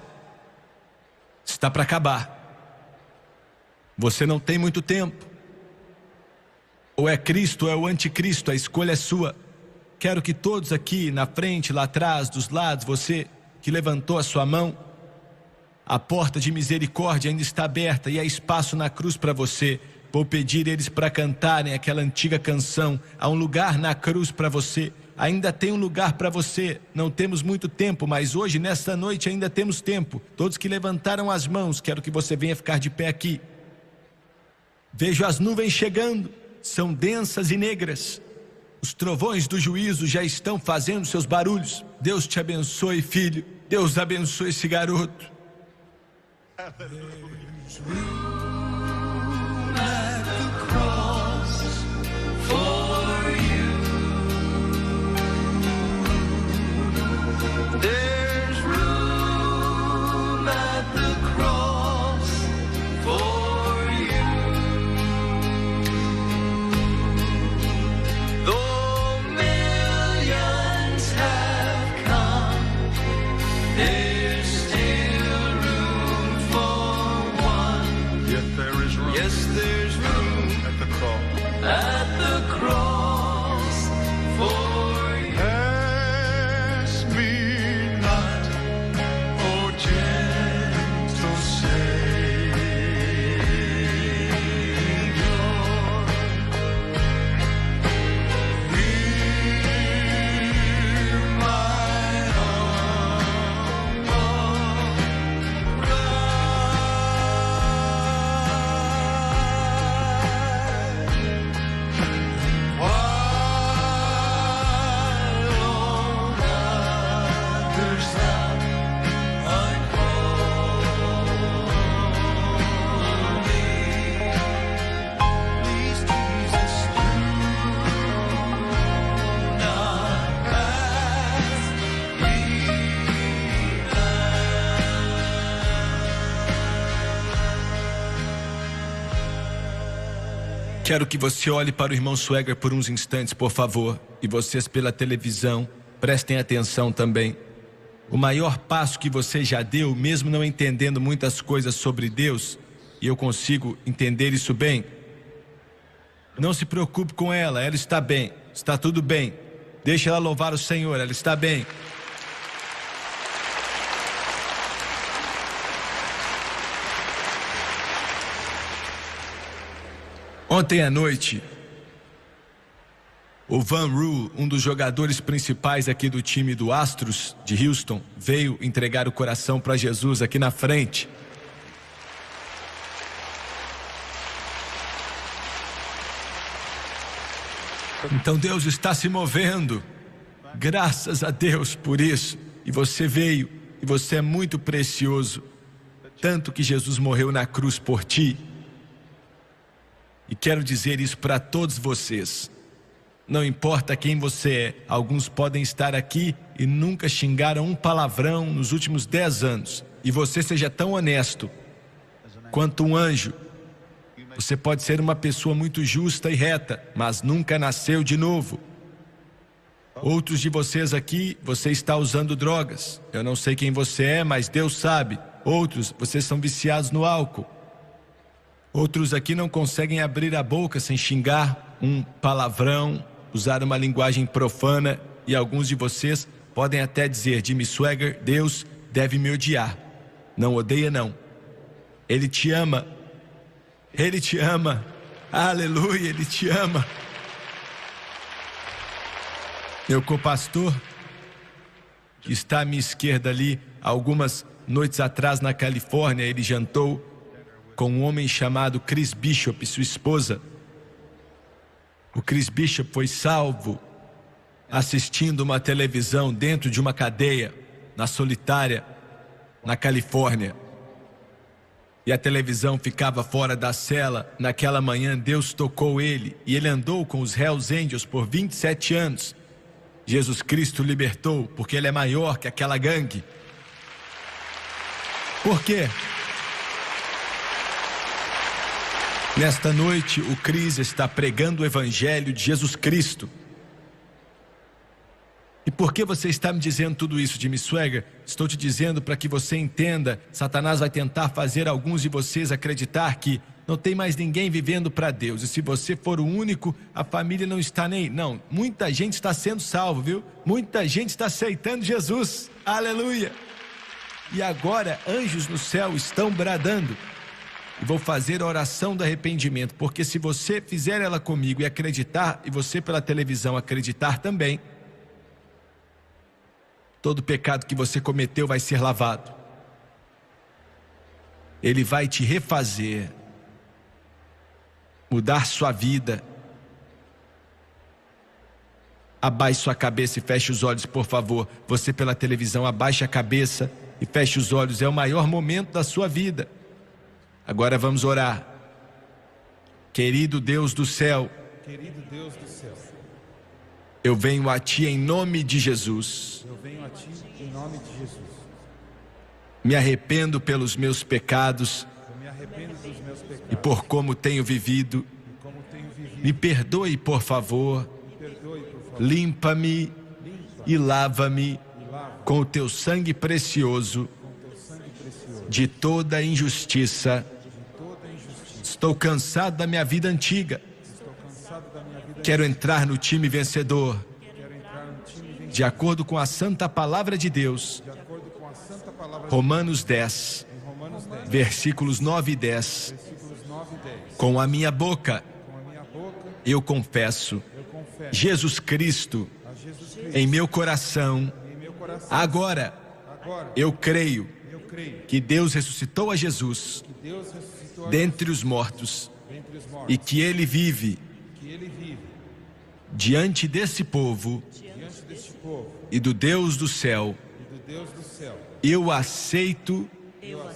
Está para acabar. Você não tem muito tempo. Ou é Cristo ou é o anticristo, a escolha é sua. Quero que todos aqui, na frente, lá atrás, dos lados, você que levantou a sua mão, a porta de misericórdia ainda está aberta e há espaço na cruz para você. Vou pedir eles para cantarem aquela antiga canção. Há um lugar na cruz para você. Ainda tem um lugar para você. Não temos muito tempo, mas hoje, nesta noite, ainda temos tempo. Todos que levantaram as mãos, quero que você venha ficar de pé aqui. Vejo as nuvens chegando, são densas e negras. Os trovões do juízo já estão fazendo seus barulhos. Deus te abençoe, filho. Deus abençoe esse garoto. There's room at the cross for you. Though millions have come, there's still room for one. Yes, there is room. Yes, there's room At the cross. at the cross for you. Pass me not, O gentle Savior. Hear my humble cry. While on others thou art holy, please, Jesus, do not pass me Quero que você olhe para o irmão Swaggart por uns instantes, por favor. E vocês pela televisão, prestem atenção também. O maior passo que você já deu, mesmo não entendendo muitas coisas sobre Deus, e eu consigo entender isso bem. Não se preocupe com ela está bem, está tudo bem. Deixa ela louvar o Senhor, ela está bem. Ontem à noite, o Van Rule, um dos jogadores principais aqui do time do Astros de Houston, veio entregar o coração para Jesus aqui na frente. Então Deus está se movendo. Graças a Deus por isso. E você veio, e você é muito precioso. Tanto que Jesus morreu na cruz por ti. E quero dizer isso para todos vocês. Não importa quem você é, alguns podem estar aqui e nunca xingaram um palavrão nos últimos 10 anos. E você seja tão honesto quanto um anjo. Você pode ser uma pessoa muito justa e reta, mas nunca nasceu de novo. Outros de vocês aqui, você está usando drogas. Eu não sei quem você é, mas Deus sabe. Outros, vocês são viciados no álcool. Outros aqui não conseguem abrir a boca sem xingar um palavrão, usar uma linguagem profana. E alguns de vocês podem até dizer: Jimmy Swaggart, Deus deve me odiar. Não odeia não. Ele te ama. Ele te ama. Aleluia, Ele te ama. Meu copastor, que está à minha esquerda ali, algumas noites atrás na Califórnia, ele jantou com um homem chamado Chris Bishop e sua esposa. O Chris Bishop foi salvo assistindo uma televisão dentro de uma cadeia, na Solitária, na Califórnia. E a televisão ficava fora da cela. Naquela manhã, Deus tocou ele e ele andou com os Hells Angels por 27 anos. Jesus Cristo o libertou, porque ele é maior que aquela gangue. Por quê? Nesta noite, o Chris está pregando o Evangelho de Jesus Cristo. E por que você está me dizendo tudo isso, Jimmy Swaggart? Estou te dizendo para que você entenda. Satanás vai tentar fazer alguns de vocês acreditar que não tem mais ninguém vivendo para Deus. E se você for o único, a família não está nem... Não, muita gente está sendo salvo, viu? Muita gente está aceitando Jesus. Aleluia! E agora, anjos no céu estão bradando. E vou fazer a oração do arrependimento, porque se você fizer ela comigo e acreditar, e você pela televisão acreditar também, todo pecado que você cometeu vai ser lavado. Ele vai te refazer, mudar sua vida. Abaixe sua cabeça e feche os olhos, por favor. Você pela televisão, abaixe a cabeça e feche os olhos. É o maior momento da sua vida. Agora vamos orar. Querido Deus do céu, Querido Deus do céu, eu venho a Ti em nome de Jesus. eu venho a Ti em nome de Jesus. Me arrependo pelos meus pecados Eu me arrependo dos meus pecados e por como tenho vivido. e como tenho vivido. Me perdoe, por favor. Me perdoe, por favor. Limpa-me e lava-me com o Teu sangue precioso Com Teu sangue precioso de toda injustiça. de toda injustiça. Estou cansado da minha vida antiga. Estou cansado da minha vida. Quero entrar no time vencedor, Quero entrar no time vencedor. de acordo com a santa palavra de Deus. De acordo com a santa palavra Romanos 10, em Romanos 10, versículos 9 e 10. versículos 9 e 10. Com a minha boca Com a minha boca eu confesso eu confesso Jesus Cristo a Jesus Cristo em meu coração. em meu coração. Agora Agora eu creio eu creio que Deus ressuscitou a Jesus que Deus ressuscitou a dentre os mortos dentre os mortos e que Ele vive que Ele vive diante desse povo diante deste povo e do Deus do céu. e do Deus do céu. Eu aceito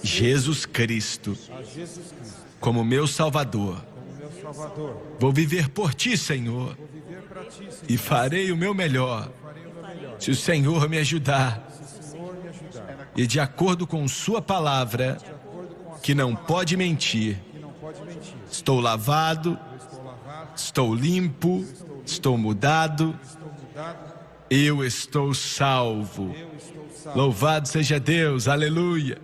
Jesus Cristo A Jesus Cristo como meu Salvador. como meu Salvador. Vou viver por Ti, Senhor, Vou viver para Ti, Senhor. e farei o meu melhor Farei o meu melhor. se o Senhor me ajudar. Se o Senhor me ajudar, E de acordo com Sua palavra, de acordo com a que não pode mentir, que não pode mentir. estou lavado, Eu estou lavado, estou limpo, estou mudado, estou mudado, eu estou salvo. eu estou salvo. Louvado seja Deus, aleluia.